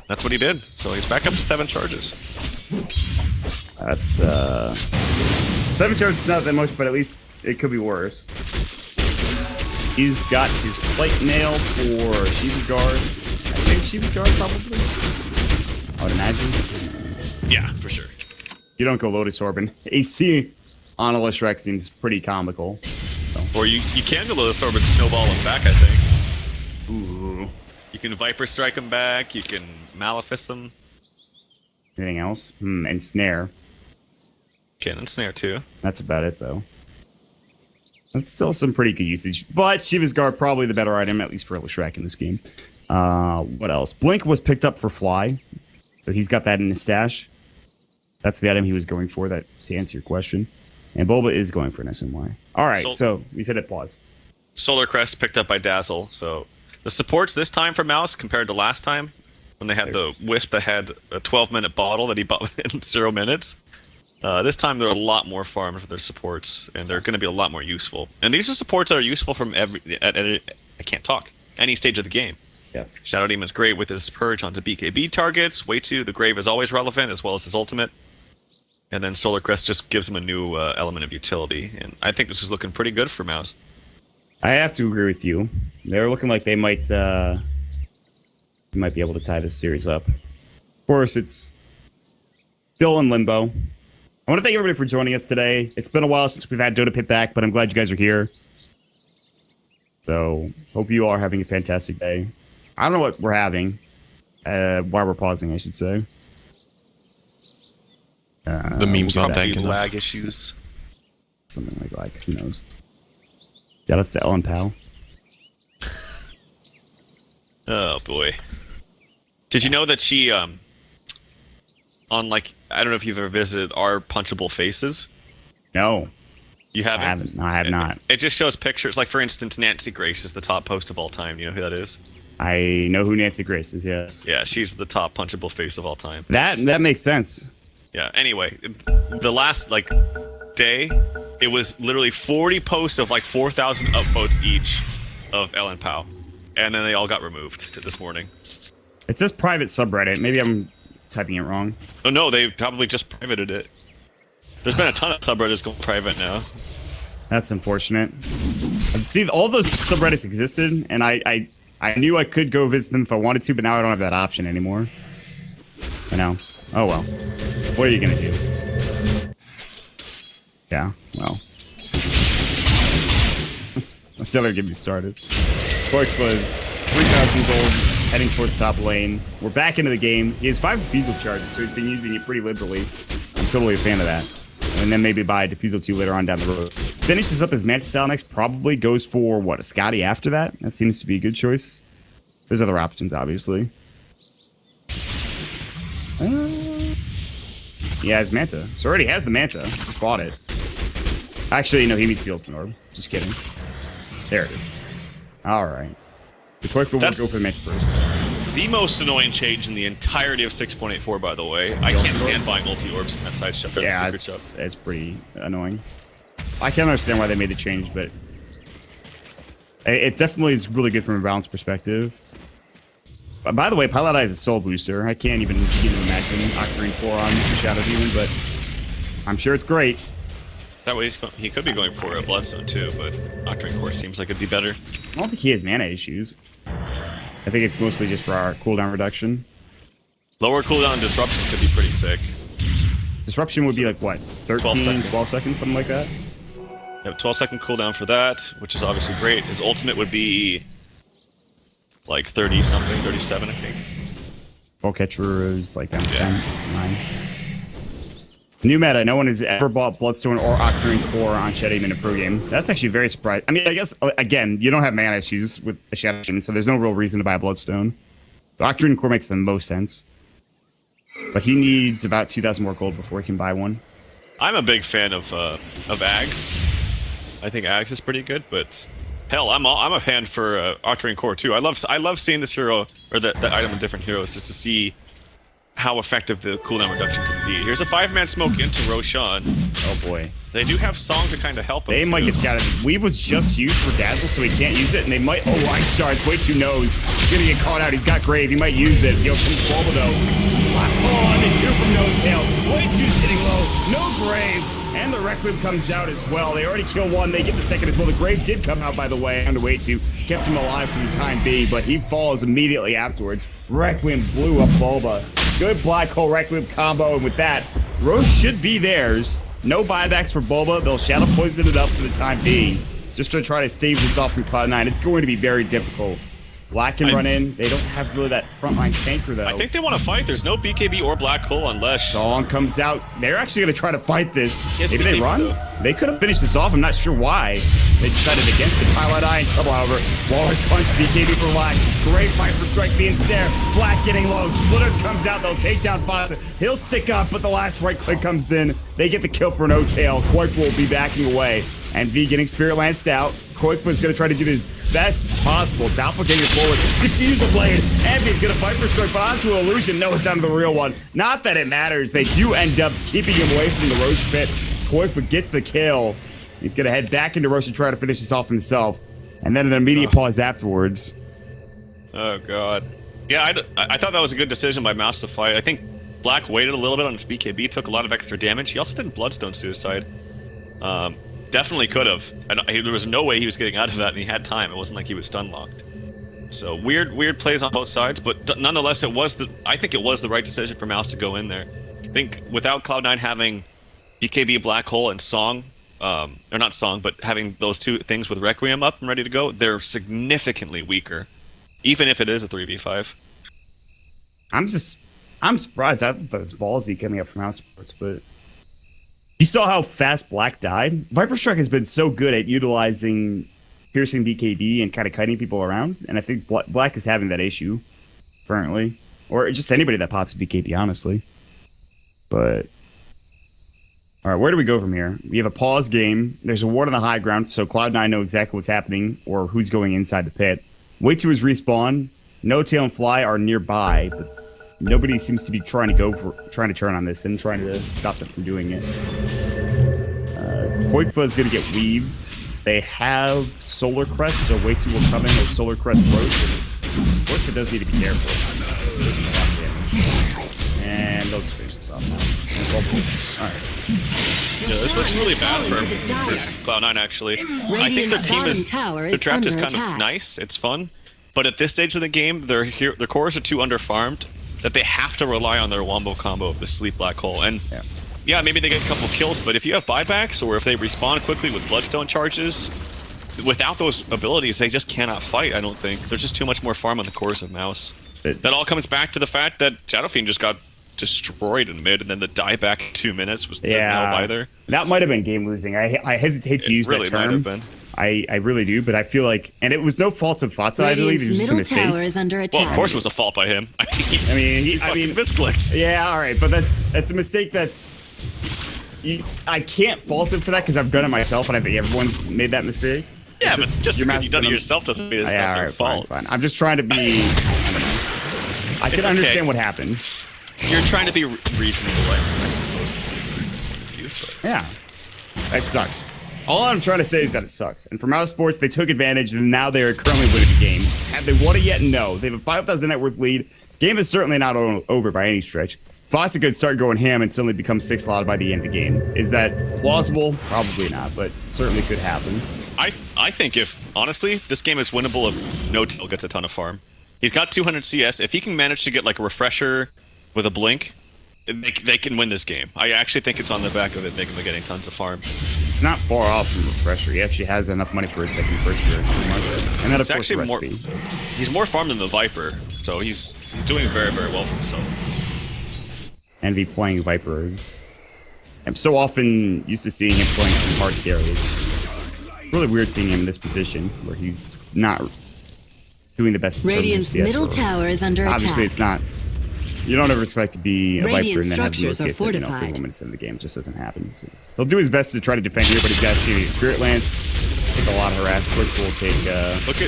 That's what he did. So he's back up to 7 charges. That's 7 charges, not that much, but at least it could be worse. He's got his plate nail for Shiva's Guard. I think Shiva's Guard probably. I would imagine. Yeah, for sure. You don't go Lotus Orb. AC on a Leshrac seems pretty comical. So. Or you can go Lotus Orb and snowball him back, I think. Ooh. You can Viper Strike him back, you can Malefice them. Anything else? And Snare. Cannon Snare too. That's about it, though. That's still some pretty good usage. But Shiva's Guard probably the better item, at least for Leshrac in this game. What else? Blink was picked up for Fly. So he's got that in his stash. That's the item he was going for, that to answer your question. And Bulba is going for an SMY. All right, so we've hit a pause. Solar Crest picked up by Dazzle. So the supports this time for Mouse compared to last time, when they had the Wisp that had a 12-minute bottle that he bought in 0 minutes. This time they're a lot more farmed for their supports, and they're going to be a lot more useful. And these are supports that are useful from any stage of the game. Yes. Shadow Demon's great with his Purge onto BKB targets. wiht, the Grave is always relevant, as well as his ultimate. And then Solar Crest just gives him a new element of utility. And I think this is looking pretty good for Mouse. I have to agree with you. They're looking like they might be able to tie this series up. Of course, it's still in limbo. I want to thank everybody for joining us today. It's been a while since we've had Dota Pit back, but I'm glad you guys are here. So, hope you all are having a fantastic day. I don't know what we're having. Why we're pausing, I should say. The memes aren't Maybe tanking lag enough. issues. Something like, who knows. Yeah, that's to Ellen Powell. Oh boy. Did you know that she on like, I don't know if you've ever visited our Punchable Faces? No, You haven't? I haven't. No, I have not. It just shows pictures. Like, for instance, Nancy Grace is the top post of all time. You know who that is? I know who Nancy Grace is, yes. Yeah, she's the top punchable face of all time. That makes sense. Yeah, anyway, the last, like, day, it was literally 40 posts of, like, 4,000 upvotes each of Ellen Powell. And then they all got removed this morning. It says private subreddit. Maybe I'm typing it wrong. Oh, no, they probably just privated it. There's been a ton of subreddits going private now. That's unfortunate. See, all those subreddits existed, and I knew I could go visit them if I wanted to, but now I don't have that option anymore. You know? Oh well. What are you gonna do? Yeah, well. Don't ever get me started. Torch was 3,000 gold, heading towards top lane. We're back into the game. He has 5 defusal charges, so he's been using it pretty liberally. I'm totally a fan of that. And then maybe buy defusal 2 later on down the road. Finishes up his Manta style next, probably goes for, what, a Scotty after that? That seems to be a good choice. There's other options, obviously. He has Manta. So already has the Manta. Just bought it. Actually, no, he needs the ultimate orb. Just kidding. There it is. Alright. The quick will go for the Manta first. The most annoying change in the entirety of 6.84, by the way. I can't stand buying multi-orbs in that side shop. Yeah, it's pretty annoying. I can't understand why they made the change, but it definitely is really good from a balance perspective. By the way, Pilot Eye is a soul booster. I can't even imagine Octarine 4 on Shadow Demon, but I'm sure it's great. That way he could be going for a Bloodstone too, but Octarine Core seems like it'd be better. I don't think he has mana issues. I think it's mostly just for our cooldown reduction. Lower cooldown disruption could be pretty sick. Disruption would be like, what, 13, 12 seconds, something like that? You have a 12-second cooldown for that, which is obviously great. His ultimate would be like 30-something, 37, I think. Bowcatcher is like down to 10, 9. New meta, no one has ever bought Bloodstone or Octarine Core on Shadow Demon in a pro game. That's actually very surprising. I mean, I guess, again, you don't have mana issues with a Shadow Demon, so there's no real reason to buy Bloodstone. The Octarine Core makes the most sense. But he needs about 2,000 more gold before he can buy one. I'm a big fan of Ags. I think Ags is pretty good, but hell, I'm a fan for Octarine Core too. I love seeing this hero, or that item in different heroes, just to see how effective the cooldown reduction can be. Here's a 5-man smoke into Roshan. Oh boy. They do have Song to kind of help him. They might get scouted. Weave was just used for Dazzle, so he can't use it, and they might. Oh, Ice Shards, way too nose. He's gonna get caught out. He's got Grave. He might use it. He'll come Bulba though. Oh, and the 2 from No Tail. Way too hitting low. No Grave. And the Requiem comes out as well. They already kill 1. They get the 2nd as well. The Grave did come out, by the way, on the way to. Kept him alive for the time being, but he falls immediately afterwards. Requiem blew up Bulba. Good Black Hole Requiem combo, and with that, Roche should be theirs. No buybacks for Bulba. They'll Shadow Poison it up for the time being, just to try to stave this off from Cloud9. It's going to be very difficult. Black can run in. They don't have really that frontline tanker, though. I think they want to fight. There's no BKB or Black Hole unless... Dawn comes out. They're actually going to try to fight this. Yes, maybe they run? though. They could have finished this off. I'm not sure why. They decided against it. Pilot Eye in trouble, however. Walrus Punch, BKB for Black. Great Viper Strike being snare. Black getting low. Splitters comes out. They'll take down Fossa. He'll stick up, but the last right click comes in. They get the kill for No Tail. Koik will be backing away. And V getting Spirit Lanced out. Koik was going to try to do his best possible. Doppelganger forward. Diffusal Blade. Envy's going to Viper Strike, but onto Illusion. No, it's onto the real one. Not that it matters. They do end up keeping him away from the Roche pit. Koik gets the kill. He's going to head back into Roche to try to finish this off himself. And then an immediate pause afterwards. Oh, God. Yeah, I thought that was a good decision by Mouse to fight. I think Black waited a little bit on his BKB, took a lot of extra damage. He also didn't Bloodstone Suicide. Definitely could have. There was no way he was getting out of that, and he had time. It wasn't like he was stun locked. So weird plays on both sides, but nonetheless, I think it was the right decision for Mouse to go in there. I think without Cloud9 having BKB, Black Hole, and Song, or not Song, but having those 2 things with Requiem up and ready to go, they're significantly weaker, even if it is a 3v5. I'm surprised. I thought that was ballsy coming up from Mousesports, but you saw how fast Black died? Viper Strike has been so good at utilizing piercing BKB and kind of kiting people around, and I think Black is having that issue currently. Or just anybody that pops BKB, honestly. But alright, where do we go from here? We have a pause game. There's a ward on the high ground, so Cloud9 know exactly what's happening or who's going inside the pit. Way 2 is respawn. No Tail and Fly are nearby, but nobody seems to be trying to turn on this and trying to stop them from doing it. Poikva is going to get weaved. They have Solar Crest, so Way 2 will come in with Solar Crest Roach. Poikva does need to be careful. And and they'll just finish this off now. Alright. Yeah, this looks really bad Fallen to the for dire. Cloud9 actually. I think their Radiant's team bottom is tower their is draft is under kind of attack. nice. It's fun, but at this stage of the game, their cores are too underfarmed that they have to rely on their wombo combo of the sleep black hole. And yeah, maybe they get a couple kills, but if you have buybacks or if they respawn quickly with bloodstone charges, without those abilities, they just cannot fight. I don't think there's just too much more farm on the cores of Mouse. That all comes back to the fact that Shadow Fiend just got destroyed in mid, and then the dieback in 2 minutes was doesn't help either. That might have been game losing. I hesitate to use really that term. might have been. I really do, but I feel like, and it was no fault of Fatsa, I believe. It was just a middle mistake. tower is under attack. Well, of course it was a fault by him. I he misclicked. Yeah, all right, but that's a mistake. I can't fault him for that because I've done it myself, and I think everyone's made that mistake. Yeah, but just you're because you've done it messing yourself doesn't mean it's Yeah, not all their right, fault. fine. I'm just trying to be. I don't know. I can It's understand okay. what happened. You're trying to be reasonable, I suppose, to see from your point of view. But Yeah, that sucks. All I'm trying to say is that it sucks. And for Mousesports, they took advantage, and now they are currently winning the game. Have they won it yet? No. They have a 5,000 net worth lead. Game is certainly not over by any stretch. Fatsa could start going ham and suddenly become 6 lot by the end of the game. Is that plausible? Probably not, but certainly could happen. I think honestly, this game is winnable if No-Till gets a ton of farm. He's got 200 CS. If he can manage to get like a refresher with a blink, they can win this game. I actually think it's on the back of it, making them getting tons of farm. It's not far off from Refresher. He actually has enough money for his second first year. And then, of course, the More, recipe. he's more farmed than the Viper, so he's doing very, very well for himself. Envy playing Vipers. I'm so often used to seeing him playing some hard carries. Really weird seeing him in this position where he's not doing the best in terms of Radiant's CS middle or- tower is under Obviously, attack. it's not. You don't ever expect to be a Viper Radiant and then have the structures most are CS at, fortified. 3 moments in the game. It just doesn't happen. So he'll do his best to try to defend here, but he's got shooting Spirit Lance. Take a lot of harass. Quick will take. Look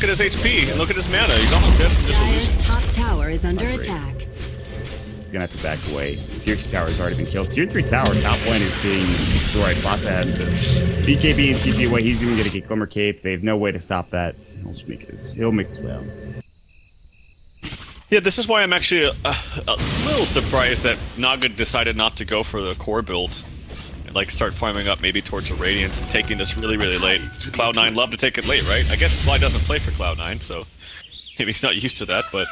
at his HP and look at his mana. He's almost dead from Dire's disillusions. top tower is under Great. attack. He's gonna have to back away. Tier 2 tower has already been killed. Tier 3 tower, top lane is being destroyed. Fatsa has to BKB and TP away. He's even gonna get Glimmer Cape. They have no way to stop that. He'll make his way out. Yeah, this is why I'm actually a little surprised that Naga decided not to go for the core build. And like start farming up maybe towards a Radiance and taking this really, really late. Cloud9 love to take it late, right? I guess Fly doesn't play for Cloud9, so maybe he's not used to that, but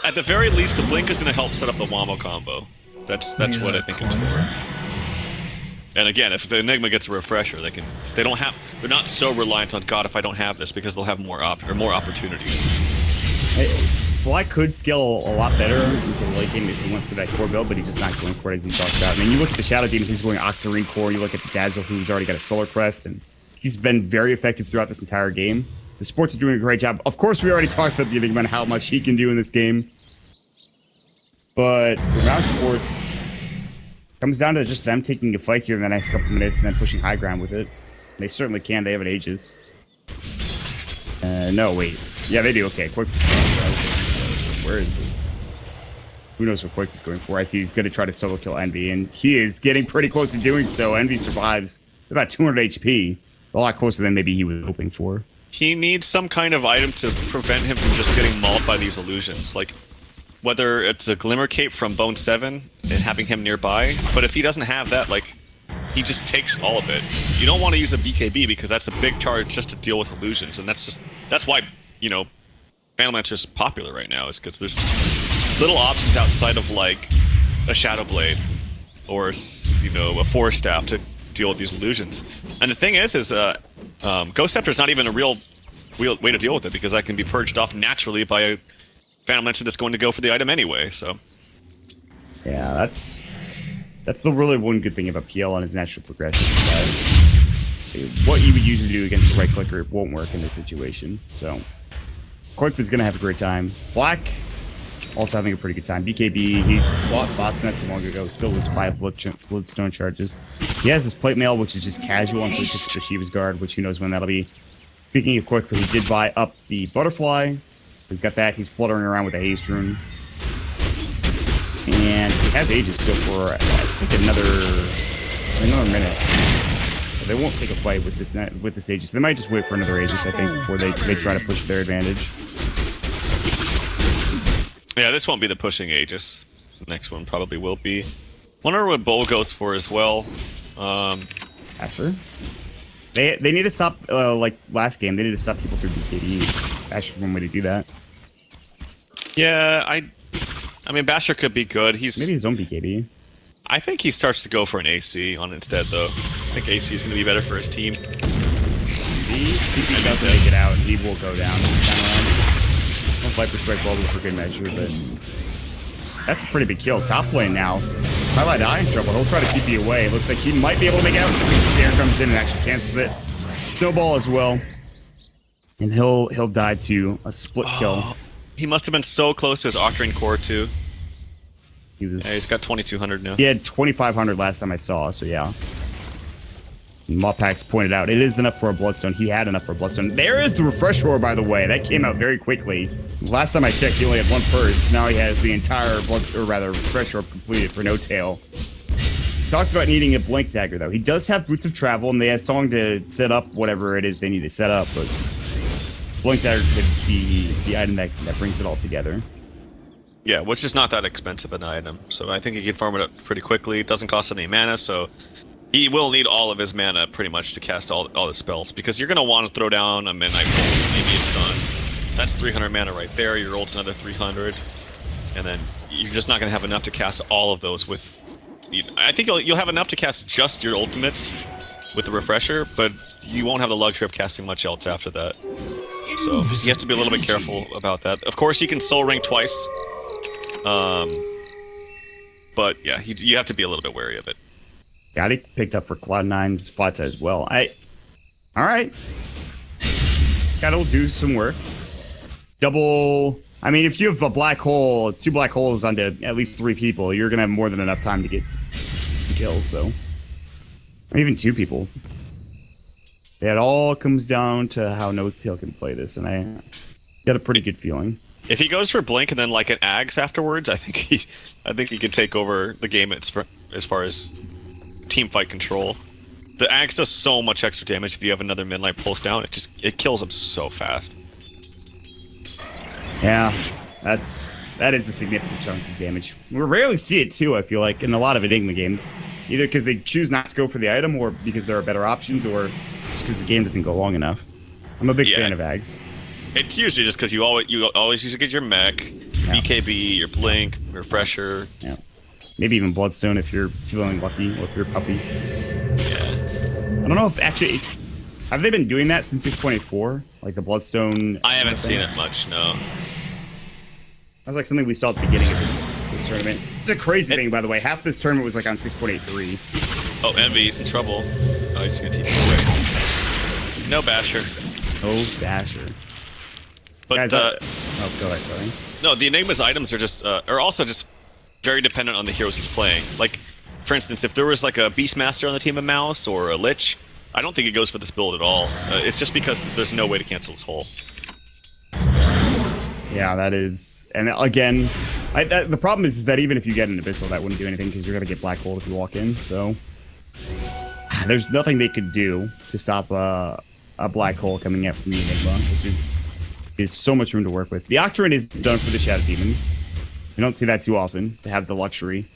at the very least, the Blink is going to help set up the Wombo combo. That's what I think it's for. And again, if the Enigma gets a refresher, they're not so reliant on God if I don't have this because they'll have more opportunities. Fly could scale a lot better into the late game if he went for that core build, but he's just not going for it as he talked about. I mean, you look at the Shadow Demon, who's going Octarine core. You look at the Dazzle, who's already got a Solar Crest, and he's been very effective throughout this entire game. The supports are doing a great job. Of course, we already talked about the Enigma and how much he can do in this game. But for Mousesports, it comes down to just them taking a fight here in the next couple minutes and then pushing high ground with it. They certainly can. They have an Aegis. No, wait. Yeah, they do. Okay, Quick. Where is he? Who knows what Quick is going for? I see he's going to try to solo kill Envy, and he is getting pretty close to doing so. Envy survives. About 200 HP. A lot closer than maybe he was hoping for. He needs some kind of item to prevent him from just getting mauled by these illusions. Like, whether it's a Glimmer Cape from Bone 7 and having him nearby, but if he doesn't have that, like, he just takes all of it. You don't want to use a BKB because that's a big charge just to deal with illusions, and that's why, you know, Phantom Lancer's popular right now, is because there's little options outside of, like, a Shadow Blade or, you know, a Force Staff to deal with these illusions. And the thing is Ghost Scepter's not even a real way to deal with it because that can be purged off naturally by a Phantom Lancer that's going to go for the item anyway, so. Yeah, that's the really one good thing about PL and his natural progression. What you would usually do against the right clicker won't work in this situation. So, Quick is going to have a great time. Black also having a pretty good time. BKB, he bought bots not too long ago, still was 5 Bloodstone charges. He has his plate mail, which is just casual until he gets the Shiva's Guard, which who knows when that'll be. Speaking of Quick, he did buy up the Butterfly. He's got that. He's fluttering around with a Haste Rune. And he has Aegis still for, I think, another minute. But they won't take a fight with this Aegis. They might just wait for another Aegis, I think, before they try to push their advantage. Yeah, this won't be the pushing Aegis. The next one probably will be. Wonder what Bull goes for as well. Asher. They need to stop, like last game, they need to stop people through BKB. Asher's one way to do that. Yeah, I mean, Basher could be good. He's Maybe his own BKB. I think he starts to go for an AC on instead, though. I think AC is going to be better for his team. If he doesn't make it out, he will go down. Don't Viper Strike Bubble for good measure, but that's a pretty big kill. Top lane now. Highlight Eye in trouble. He'll try to TP away. Looks like he might be able to make it out. Snare comes in and actually cancels it. Snowball as well. And he'll die to a split kill. He must have been so close to his Octarine Core, too. Yeah, he's got 2,200 now. He had 2,500 last time I saw, so yeah. Mopax pointed out, it is enough for a Bloodstone. He had enough for a Bloodstone. There is the Refresh Roar, by the way. That came out very quickly. Last time I checked, he only had one purse. Now he has the entire Refresh Roar completed for no tail. Talked about needing a Blink Dagger, though. He does have Boots of Travel, and they have Song to set up whatever it is they need to set up, but Blink Dagger could be the item that brings it all together. Yeah, which is not that expensive an item, so I think he can farm it up pretty quickly. It doesn't cost any mana, so he will need all of his mana pretty much to cast all the spells, because you're going to want to throw down a Midnight Bolt, maybe it's done. That's 300 mana right there, your ult's another 300, and then you're just not going to have enough to cast all of those with... I think you'll have enough to cast just your ultimates with the Refresher, but you won't have the luxury of casting much else after that. So you have to be a little bit careful about that. Of course, you can Soul Ring twice, but yeah, you have to be a little bit wary of it. Got it picked up for Cloud9's Fata as well. All right. That'll do some work. Double. I mean, if you have a black hole, 2 black holes onto at least 3 people, you're gonna have more than enough time to get kills. So, or even 2 people. It all comes down to how No Tail can play this, and I got a pretty good feeling. If he goes for Blink and then like an Ags afterwards, I think he can take over the game as far as team fight control. The Axe does so much extra damage if you have another Midnight Pulse down. It kills him so fast. Yeah, that is a significant chunk of damage. We rarely see it too, I feel like, in a lot of Enigma games. Either because they choose not to go for the item, or because there are better options, or just because the game doesn't go long enough. I'm a big fan of Ags. It's usually just because you always usually get your mech, BKB, your Blink, Refresher. Yeah. Maybe even Bloodstone if you're feeling lucky, or if you're a puppy. Yeah. I don't know if actually... Have they been doing that since 6.84? Like the Bloodstone... I haven't seen it much, no. That was like something we saw at the beginning of this tournament. It's a crazy thing, by the way. Half this tournament was like on 6.83. Oh, Envy, he's in trouble. Oh, he's gonna TP away. No Basher. No Basher. But, guys, oh, go ahead, sorry. No, the Enigma's items are also just very dependent on the heroes he's playing. Like, for instance, if there was like a Beastmaster on the team of Mouse or a Lich, I don't think it goes for this build at all. It's just because there's no way to cancel his hull. Yeah, that is... And again, the problem is that even if you get an Abyssal, that wouldn't do anything because you're going to get Black Hole if you walk in, so... There's nothing they could do to stop a Black Hole coming out from the Enigma, which is so much room to work with. The Octarine is done for the Shadow Demon. You don't see that too often, to have the luxury.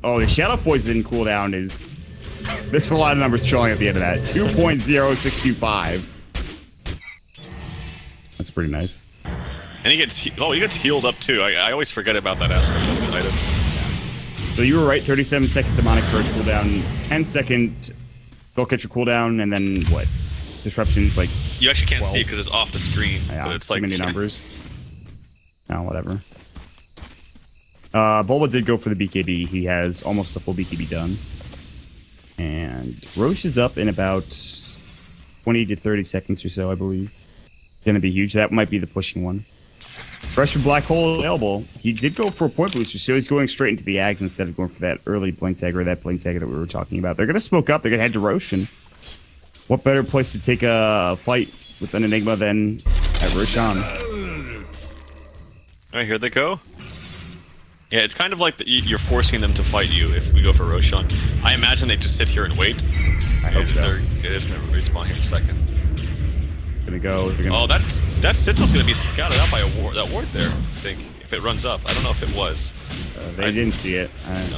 Oh, the Shadow Poison cooldown is... There's a lot of numbers showing at the end of that. 2.0625. That's pretty nice. And he gets healed up too. I always forget about that aspect of the item. So you were right, 37-second Demonic Purge cooldown, 10-second They'll catch your cooldown, and then what? Disruption's like... You actually can't 12. see it because it's off the screen. Yeah, but it's too like many numbers. Oh, whatever. Bulba did go for the BKB. He has almost the full BKB done. And Roche is up in about 20 to 30 seconds or so, I believe. Gonna be huge. That might be the pushing one. Pressure Black Hole available. He did go for a point booster, so he's going straight into the Ags instead of going for that early Blink Tag or that Blink Tag that we were talking about. They're gonna smoke up. They're gonna head to Roche, and what better place to take a fight with an Enigma than at Roshan? Alright, here they go. Yeah, it's kind of like you're forcing them to fight you if we go for Roshan. I imagine they just sit here and wait. I hope so. It is going to respawn here in a second. Gonna go. Oh, that Sigil's going to be scouted out by that ward there, I think. If if it runs up. I don't know if it was. They didn't see it.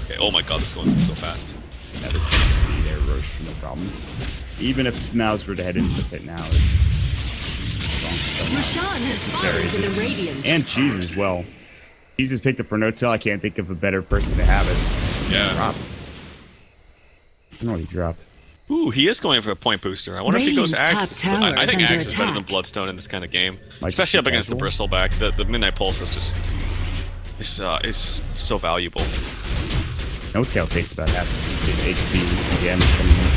Okay. Oh my god, this is going so fast. Yeah, this is going to be their Roche, no problem. Even if Mouz were to head into the pit now, Roshan has fallen to the Radiant. and Cheese as well. Cheese is picked up for no-tail. I can't think of a better person to have it. Yeah. Drop. I don't know what he dropped. Ooh, he is going for a point booster. I wonder if he goes Radiant's top Axe. tower I is think under Axe is better than attack. Bloodstone in this kind of game, Like especially up against the casual? Bristleback. The Midnight Pulse is just is so valuable. No-tail takes about half of his HP damage coming in.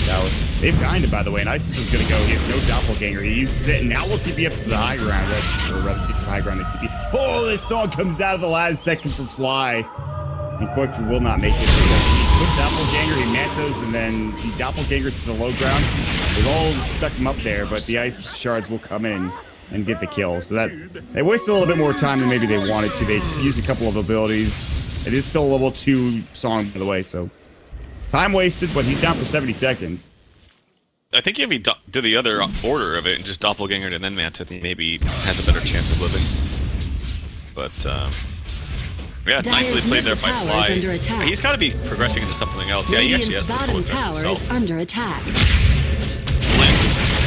Tower. They've kinda, by the way, and Ice is just gonna go. He has no doppelganger. He uses it, and now we'll TP up to the high ground. Or rather, get to the high ground and TP. Oh, this song comes out of the last second for Fly. And Quick will not make it. He put doppelganger, he mantas, and then he doppelgangers to the low ground. They've all stuck him up there, but the ice shards will come in and get the kill. So that they wasted a little bit more time than maybe they wanted to. They used a couple of abilities. It is still a level 2 song, by the way, so time wasted, but he's down for 70 seconds. I think if he did the other order of it and just doppelgangered and then Manta, he maybe has a better chance of living. But yeah, nicely Dire's played there middle by tower Fly. is under attack. He's got to be progressing into something else. Yeah, he actually Radiant's has to bottom slow tower is under attack. Land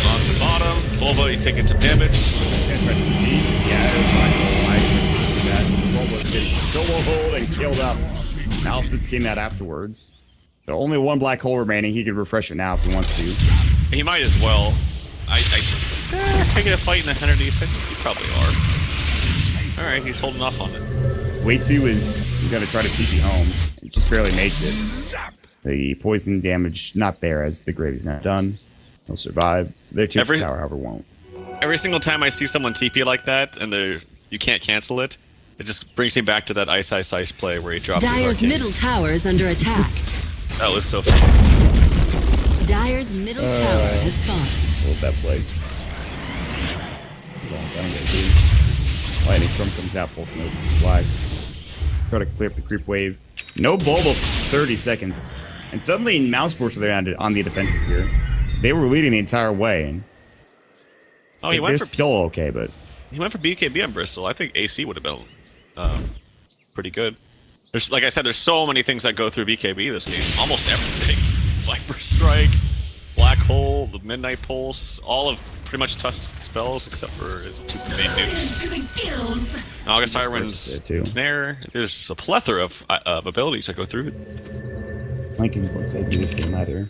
on to bottom. Bulba, he's taking some damage. Yeah, it's fine. I see that. Bulba's getting solo hold and killed up. Now if this came out afterwards. So only one black hole remaining. He could refresh it now if he wants to. He might as well. If I get a fight in 180 seconds, you probably are. Alright, he's holding off on it. wiht is going to try to TP home. He just barely makes it. The poison damage not there as the grave is not done. He'll survive. Their tier tower, however, won't. Every single time I see someone TP like that and you can't cancel it, it just brings me back to that Ice play where he dropped his Dire's arcades. middle tower is under attack. That was so fun. Dire's middle tower has fallen. Hold that play. That's all I'm trying to do. Lightning Storm comes out, pulsing over the flag. Try to clear up the creep wave. No Bulba for 30 seconds. And suddenly Mousesports are on the defensive here. They were leading the entire way. And Oh, he they're went for still okay, but he went for BKB on Bristol. I think AC would have been pretty good. There's, like I said, there's so many things that go through BKB this game. Almost everything. Viper Strike, Black Hole, the Midnight Pulse, all of pretty much Tusk spells except for his 2 main nukes. August Siren's Snare. There's a plethora of abilities that go through. Lincoln's won't save you this game either.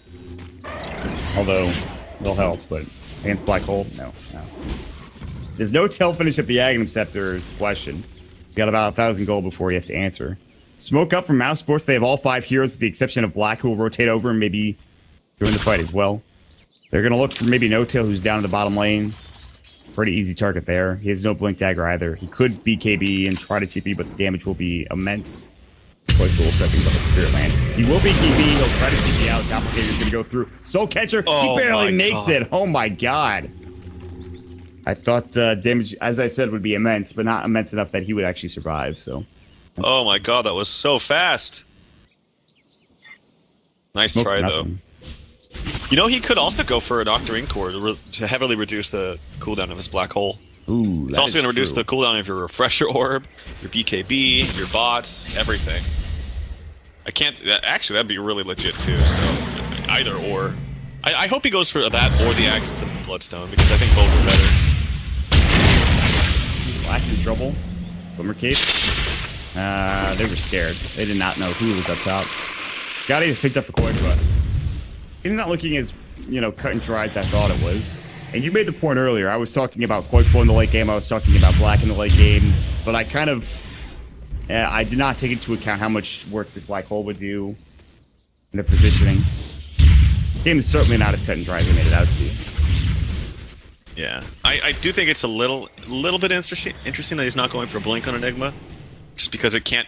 Although, they'll help, but against Black Hole, no. There's no tail finish at the Aghanim Scepter is the question. He's got about 1,000 gold before he has to answer. Smoke up from Mousesports. They have all 5 heroes with the exception of Black, who will rotate over and maybe join the fight as well. They're going to look for maybe No-Tail, who's down in the bottom lane. Pretty easy target there. He has no Blink Dagger either. He could BKB and try to TP, but the damage will be immense. Quite cool stepping up with Spirit Lance. He will BKB. He'll try to TP out. Doppelganger's going to go through. Soul Catcher, he barely makes it. Oh my god. I thought damage, as I said, would be immense, but not immense enough that he would actually survive, so. Oh my god, that was so fast. Nice try, though. You know, he could also go for a Doctoring Core to heavily reduce the cooldown of his Black Hole. Ooh, it's also going to reduce the cooldown of your Refresher Orb, your BKB, your bots, everything. I can't... Actually, that'd be really legit, too, so either or. I hope he goes for that or the Axis of the Bloodstone, because I think both are better. Black in trouble. Boomer Cape. They were scared. They did not know who was up top. Gotti is picked up for Koik, but it's not looking as, cut and dry as I thought it was. And you made the point earlier. I was talking about Koik in the late game. I was talking about Black in the late game. But I kind of... I did not take into account how much work this Black Hole would do in the positioning. The game is certainly not as cut and dry as I made it out to be. Yeah. I do think it's a little bit interesting that he's not going for a Blink on Enigma. Just because it can't...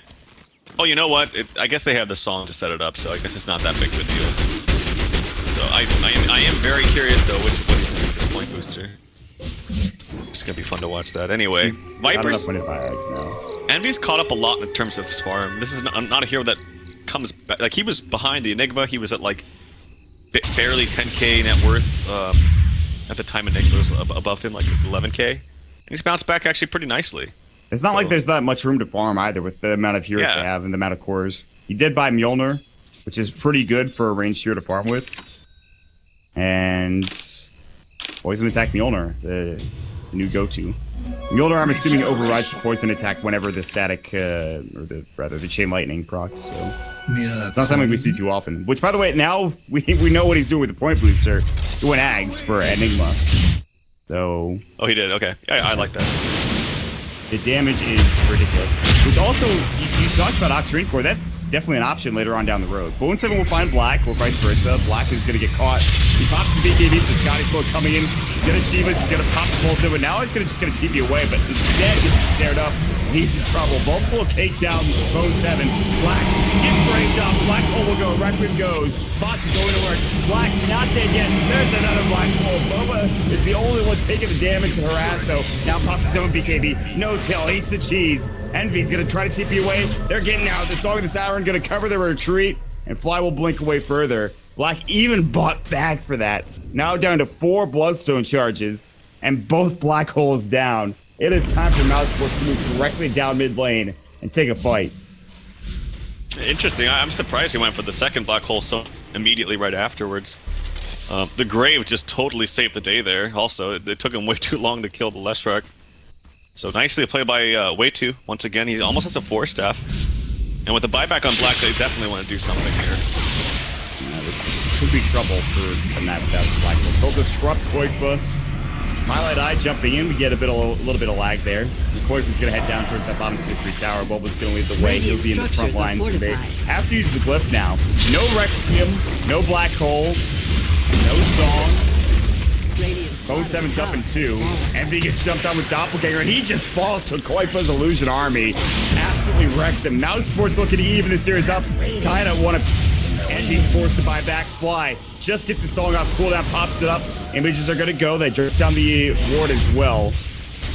Oh, you know what? I guess they have the song to set it up, so I guess it's not that big of a deal. So I am very curious, though, what he's going to do with this point booster. It's going to be fun to watch that. Anyway, Vipers... Envy's caught up a lot in terms of farm. This is not a hero that comes back... Like, he was behind the Enigma. He was at, like, barely 10k net worth. At the time, Enigma was above him, like 11k. he's bounced back actually pretty nicely. It's not like there's that much room to farm either with the amount of heroes Yeah. they have and the amount of cores. He did buy Mjolnir, which is pretty good for a ranged hero to farm with. And poison attack Mjolnir, the new go-to. Mjolnir, I'm assuming, overrides the poison attack whenever the static, or the chain lightning procs. So it's not something we see too often. Which, by the way, now we know what he's doing with the point booster. He went Ags for Enigma. So Oh, he did. Okay, yeah, I like that. the damage is ridiculous. Which also, you talked about Octarine Core. That's definitely an option later on down the road. Bo3 will find Black, or vice versa. Black is going to get caught. He pops the BKB, the Scotty Slow coming in. He's going to Shivas, he's going to pop the Pulse over. Now he's just going to TP away, but instead gets snared up. He's in trouble. Both will take down Bo3. Black gets breaked up. Black hole will go. Requiem goes. Spots is going to work. Black not dead yet. There's another Black hole. Boba is the only one taking the damage in her ass, though. Now pops his own BKB. No tail. Eats the cheese. Envy's going to try to TP away. They're getting out. The Song of the Siren going to cover their retreat, and Fly will blink away further. Black even bought back for that. Now down to 4 Bloodstone charges, and both Black holes down. It is time for Mousesports to move directly down mid lane and take a fight. Interesting. I'm surprised he went for the second Black Hole so immediately right afterwards. The Grave just totally saved the day there. Also, it took him way too long to kill the Leshrac. So nicely played by wiht. Once again, he almost has a 4-staff. And with the buyback on Black, they definitely want to do something here. This could be trouble for the map without the Black hole. He'll disrupt Koifa. Mylight Eye jumping in. We get a little bit of lag there. Koifa's going to head down towards that bottom 2-3 tower. Bulba's going to lead the way. He'll be in the front lines. They have to use the glyph now. No Requiem, no Black Hole, no Song. Bo3's up in 2. Envy gets jumped on with Doppelganger, and he just falls to Koifa's Illusion Army. Absolutely wrecks him. Mousesports looking to even the series up. Tied at 1 apiece. Envy's forced to buy back. Fly just gets his Song off cooldown, pops it up. Images are going to go. They drip down the ward as well.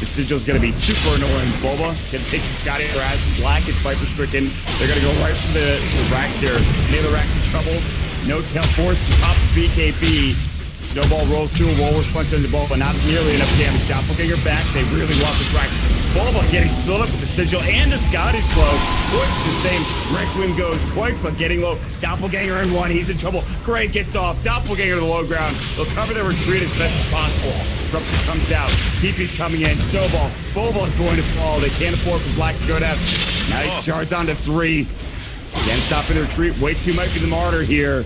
The Sigil's going to be super annoying. Boba going to take some Scotty harass. Black gets Viper stricken. They're going to go right for the Rax here. Neither Rax in trouble. No tail forced to pop the BKB. Snowball rolls through a Walrus punch on the ball, but not nearly enough damage. Doppelganger back. They really want this Rax. Bulba getting slowed up with the Sigil and the Scotty slow. Puts the same. Requiem goes. Koifa getting low. Doppelganger in 1. He's in trouble. Gray gets off. Doppelganger to the low ground. They'll cover their retreat as best as possible. Disruption comes out. TP's coming in. Snowball. Bulba's going to fall. They can't afford for Black to go down. Now he charges on to 3. Again, stopping the retreat. wiht might be the martyr here.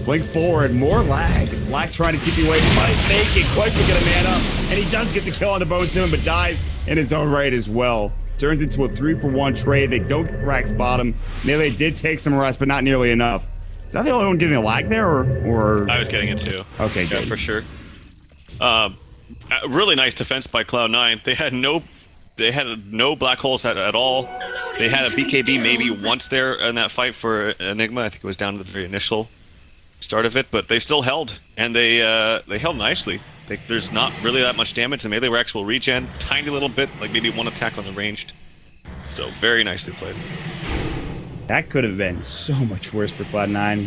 Blink forward, more lag. Black trying to TP away, might make it. Quite to get a man up, and he does get the kill on the Bo3, but dies in his own right as well. Turns into a 3-for-1 trade. They don't get Rax bottom. Melee did take some rest, but not nearly enough. Is that the only one getting a lag there, or? I was getting it too. Okay, good. Yeah, for sure. Really nice defense by Cloud9. They had no Black Holes at all. They had a BKB maybe once there in that fight for Enigma. I think it was down to the very initial start of it, but they still held, and they held nicely. There's not really that much damage, and Melee Rex will regen tiny little bit, like maybe 1 attack on the ranged. So very nicely played. That could have been so much worse for Cloud9.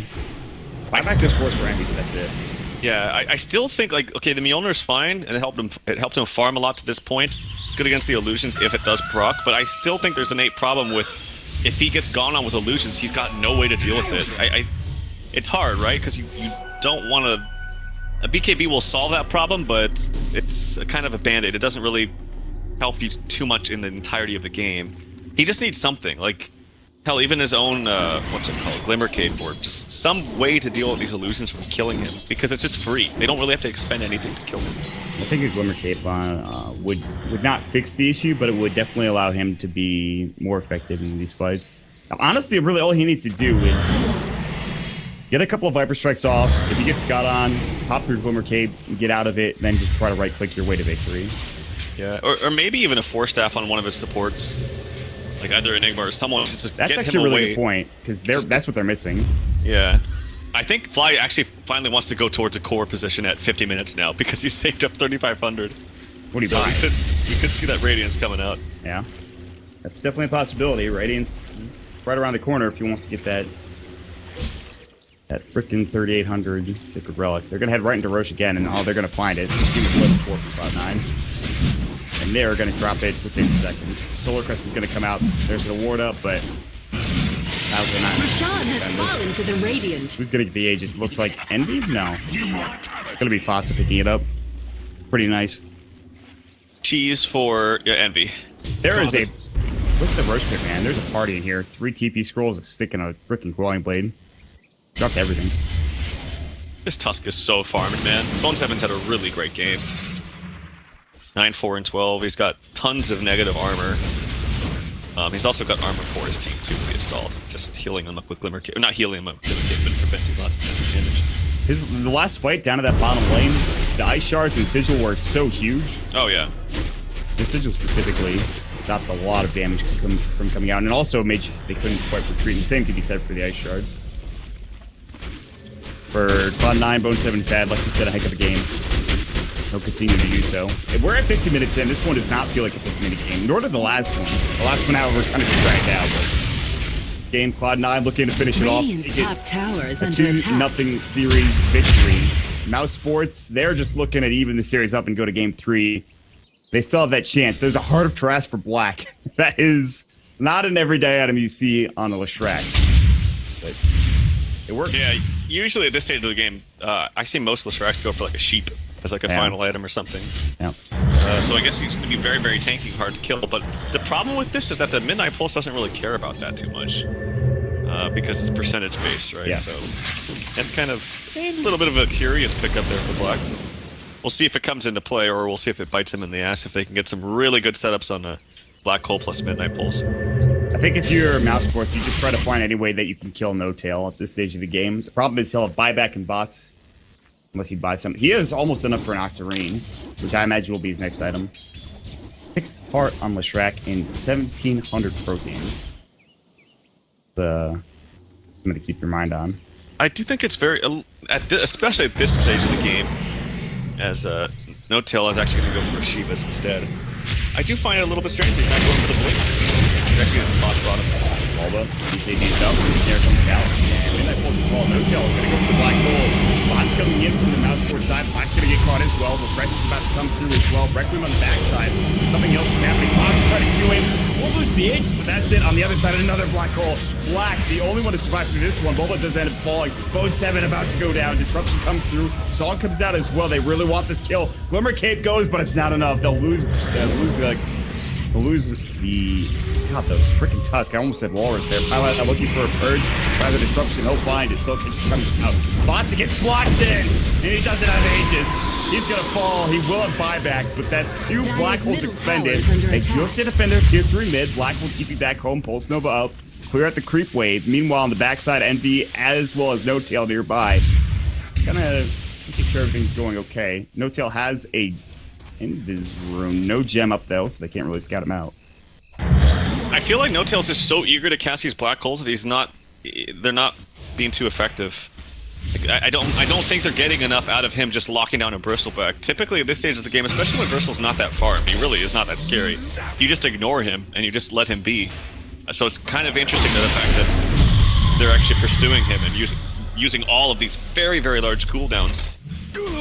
Buyback just worse for Envy, but that's it. Yeah, I still think, like, okay, the Mjolnir's fine, and it helped him farm a lot to this point. It's good against the illusions if it does proc, but I still think there's an innate problem with if he gets gone on with illusions, he's got no way to deal with it. It's hard, right? Because you don't want to... A BKB will solve that problem, but it's a kind of a band-aid. It doesn't really help you too much in the entirety of the game. He just needs something. Like, hell, even his own, what's it called? Glimmercade board. Just some way to deal with these illusions from killing him. Because it's just free. They don't really have to expend anything to kill him. I think a Glimmercade would not fix the issue, but it would definitely allow him to be more effective in these fights. Now, honestly, really all he needs to do is get a couple of Viper Strikes off. If you get Scott on, pop your Glimmercade, get out of it, then just try to right-click your way to victory. Yeah, or maybe even a 4-staff on one of his supports. Like either Enigma or someone. Just that's get actually him a really away. good point, because that's what they're missing. Yeah. I think Fly actually finally wants to go towards a core position at 50 minutes now, because he's saved up 3,500. What do you so buy? we could see that Radiance coming out. Yeah. That's definitely a possibility. Radiance is right around the corner if he wants to get that freaking 3,800 Sacred Relic. They're going to head right into Roche again, and they're going to find it. You see what's left before for Cloud9. and they're going to drop it within seconds. Solar Crest is going to come out. There's the ward up, but Bowser not. Rashawn has fallen to the Radiant. Who's going to get the Aegis? Looks like Envy? No. It's going to be Fox picking it up. Pretty nice. Cheese for Envy. There is a... Look at the Roach Pit, man. There's a party in here. 3 TP scrolls, a stick, and a freaking Growing Blade. Dropped everything. This Tusk is so farming, man. Bo3's had a really great game. 9, 4, and 12. He's got tons of negative armor. He's also got armor for his team too. The assault, just healing him up with Glimmer Cape. Not healing him up with Glimmer Cape, but preventing lots of damage. The last fight down to that bottom lane, the Ice Shards and Sigil were so huge. Oh yeah. The Sigil specifically stopped a lot of damage from coming out, and it also made sure they couldn't quite retreat. And the same could be said for the Ice Shards. For Cloud9, Bo3 sad, like you said, a heck of a game. He'll continue to do so. We're at 50 minutes in. This one does not feel like a 50-minute game, nor did the last one. The last one, however, kind of just dragged out. But game, Cloud9 looking to finish it off. Radiant's top tower is A under attack. 2-0 series victory. Mousesports, they're just looking at even the series up and go to game 3. They still have that chance. There's a Heart of Tarrasque for Black. That is not an everyday item you see on a Leshrac. But it works. Yeah, usually at this stage of the game, I see most Leshracs go for like a sheep as like a final item or something. Yeah. So I guess he's going to be very, very tanky, hard to kill. But the problem with this is that the Midnight Pulse doesn't really care about that too much. Because it's percentage based, right? Yes. So that's kind of a little bit of a curious pickup there for Black. We'll see if it comes into play, or we'll see if it bites him in the ass, if they can get some really good setups on the Black Hole plus Midnight Pulse. I think if you're Mousesports, you just try to find any way that you can kill No Tail at this stage of the game. The problem is he'll have buyback and bots, unless he buys something. He is almost enough for an Octarine, which I imagine will be his next item. 6th part on Leshrac in 1,700 pro games. I'm going to keep your mind on. I do think it's very, especially at this stage of the game, as No Tail is actually going to go for Shivas instead. I do find it a little bit strange that he's not going for the Blink. He's actually going to boss bottom. Alba, DJD's out, and the snare comes out. And Midnight Pulse as well. No Tail is going to go for the Black Hole. Bot's coming in from the Mousesports side. Black's going to get caught as well. Refresh is about to come through as well. Requiem on the backside. Something else is happening. Bot's trying to skew in. We'll lose the edge, but that's it. On the other side, another Black Hole. Black, the only one to survive through this one. Boba does end up falling. Bo3 about to go down. Disruption comes through. Song comes out as well. They really want this kill. Glimmer Cape goes, but it's not enough. They'll lose the the freaking Tusk. I almost said Walrus there. Pilot looking for a purge. Try the disruption. He'll find it. So just comes out. Botza gets blocked in, and he doesn't have Aegis. He's gonna fall. He will have buyback, but that's 2 Black Holes expended. They do have to defend their tier 3 mid. Black will TP back home. Pulse Nova up. Clear out the creep wave. Meanwhile, on the backside, Envy as well as No Tail nearby. Gonna make sure everything's going okay. No Tail has a Invis rune. No gem up though, so they can't really scout him out. I feel like No Tail's just so eager to cast these Black Holes that they're not being too effective. Like, I don't think they're getting enough out of him just locking down a Bristleback. Typically at this stage of the game, especially when Bristle's not that far, he really is not that scary. You just ignore him and you just let him be. So it's kind of interesting to the fact that they're actually pursuing him and using all of these very, very large cooldowns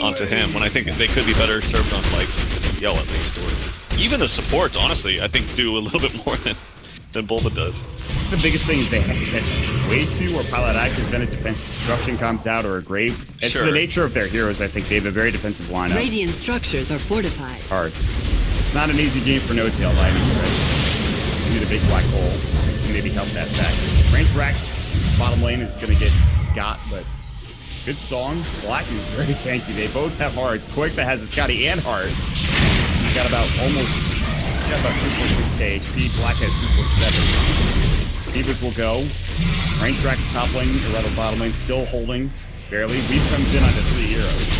onto him, when I think they could be better served on like Yell at least, or even the supports, honestly, I think do a little bit more than Bulba does. The biggest thing is they have to catch way 2 or Pilot Eye, because then a defensive disruption comes out, or a Grave. It's the nature of their heroes. I think they have a very defensive lineup. Radiant structures are fortified. Hard. It's not an easy game for No Tail by any stretch. Need a big Black Hole. Maybe help that back. Range Rax bottom lane is going to get got, but good song. Black is very tanky. They both have hearts. Quake that has a Scotty and heart. He's got about 3.6k HP. Black has 2.7. Beavers will go. Range Rax top lane, or rather bottom lane, still holding. Barely. Weave comes in onto 3 heroes.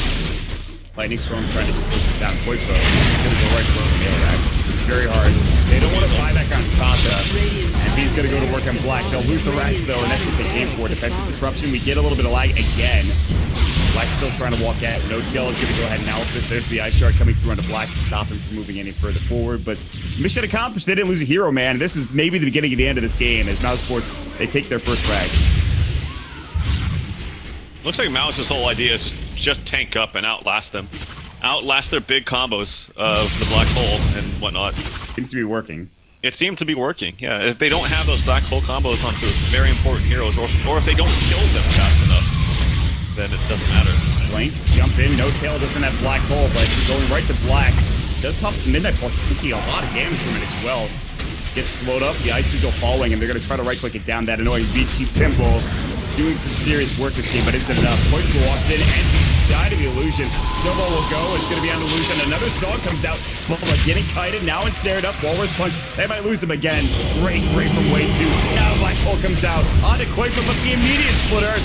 Lightning Storm trying to push this out. Quake though. He's going to go right for Melee Rax. This is very hard. They don't want to buy back on Kata. And B's going to go to work on Black. They'll lose the Rax though, and that's what they came for. Defensive disruption. We get a little bit of lag again. Black's still trying to walk at. No Tail is going to go ahead and help this. There's the Ice Shard coming through onto Black to stop him from moving any further forward. But mission accomplished. They didn't lose a hero, man. This is maybe the beginning of the end of this game as Mousesports, they take their first frag. Looks like Mouse's whole idea is just tank up and outlast them. outlast their big combos of the black hole and whatnot. Seems to be working. It seemed to be working, yeah. If they don't have those black hole combos onto very important heroes, or if they don't kill them fast enough, then it doesn't matter. Blink, jump in, no tail, doesn't have black hole, but going right to black. Does pop the Midnight Pulse, taking a lot of damage from it as well. Gets slowed up, the Ice Sigil falling, and they're going to try to right-click it down. That annoying Vici symbol doing some serious work this game, but isn't enough. Poison walks in, and died of the illusion. Snowball will go, it's going to be on illusion. Another song comes out. Bulba getting kited, now ensnared up. Walrus punch, they might lose him again. Great from way 2. Now Black Hole comes out. On to Quaker, but the immediate splitter.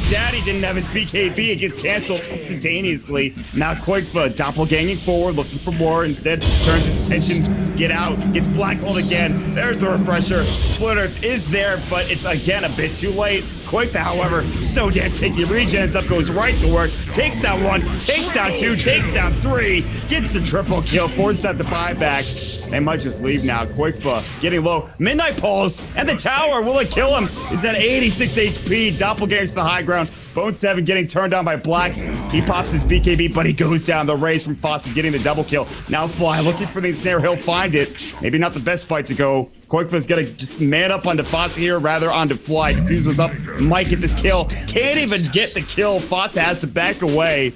Daddy didn't have his BKB. It gets canceled instantaneously. Now Quakefa doppelganging forward, looking for more. Instead, turns his attention to get out. Gets black hole again. There's the refresher. Splitter is there, but it's again a bit too late. Quakefa, however, so damn tanky. Regens up, goes right to work. Takes down 1, takes down 2, takes down 3. Gets the triple kill, forces out the buyback. They might just leave now. Quakefa getting low. Midnight Pulse and the tower. Will it kill him? Is at 86 HP. Doppelgangers to the high ground. Bone7 getting turned on by Black. He pops his BKB, but he goes down. The raise from Fotsa getting the double kill. Now Fly looking for the ensnare. He'll find it. Maybe not the best fight to go. Quakefa's gonna just man up onto Fotsa here, rather onto Fly. Diffuser's up. Might get this kill. Can't even get the kill. Fotsa has to back away.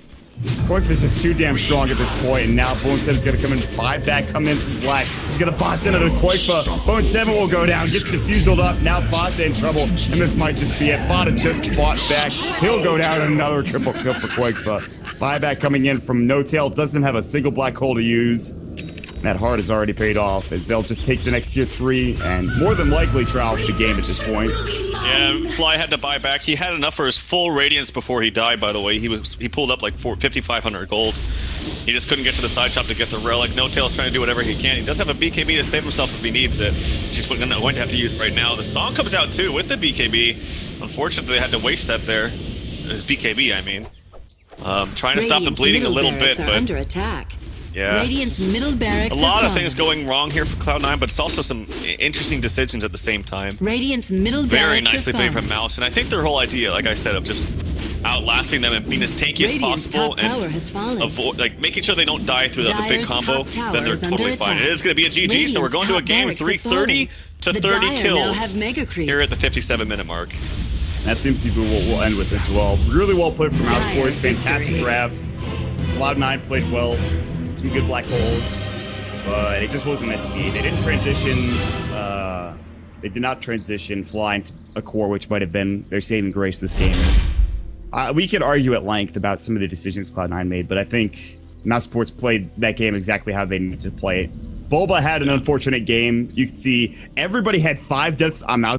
Quakefa's just too damn strong at this point, and now Bone7 is going to come in, buyback, come in from Black. He's going to box into Quakefa. Bone7 will go down, gets diffused up. Now Fotsa in trouble, and this might just be it. Fotsa just fought back. He'll go down, another triple kill for Quakefa. Buyback coming in from No Tail, doesn't have a single black hole to use. That heart has already paid off, as they'll just take the next tier 3 and more than likely try out the game at this point. Yeah, Fly had to buy back. He had enough for his full radiance before he died, by the way. He pulled up like 5,500 gold. He just couldn't get to the side shop to get the relic. No Tail's trying to do whatever he can. He does have a BKB to save himself if he needs it, which he's going to have to use right now. The song comes out too with the BKB. Unfortunately, they had to waste that there. His BKB, I mean. Trying to stop the bleeding a little bit, but under attack. yeah, Radiant's middle barracks a lot of things going wrong here for Cloud9, but it's also some interesting decisions at the same time. Radiant's middle Very barracks nicely played from Mouse, and I think their whole idea, like I said, of just outlasting them and being as tanky as Radiant's possible top tower and has fallen. avoid, like making sure they don't die through the big Dire's combo, top tower then they're is under totally fine. attack. It is going to be a GG, so we're Radiant's going to a top game barracks have 330 to The 30 Dire now kills have mega creeps. here at the 57-minute mark. That seems to be what we'll end with as well. Really well played from Mousesports. Fantastic draft. Cloud9 played well. Some good black holes. But it just wasn't meant to be. They didn't transition. They did not transition Fly into a core, which might have been their saving grace this game. We could argue at length about some of the decisions Cloud9 made, but I think Mousesports played that game exactly how they needed to play it. Bulba had an unfortunate game. You can see everybody had 5 deaths on Mouse.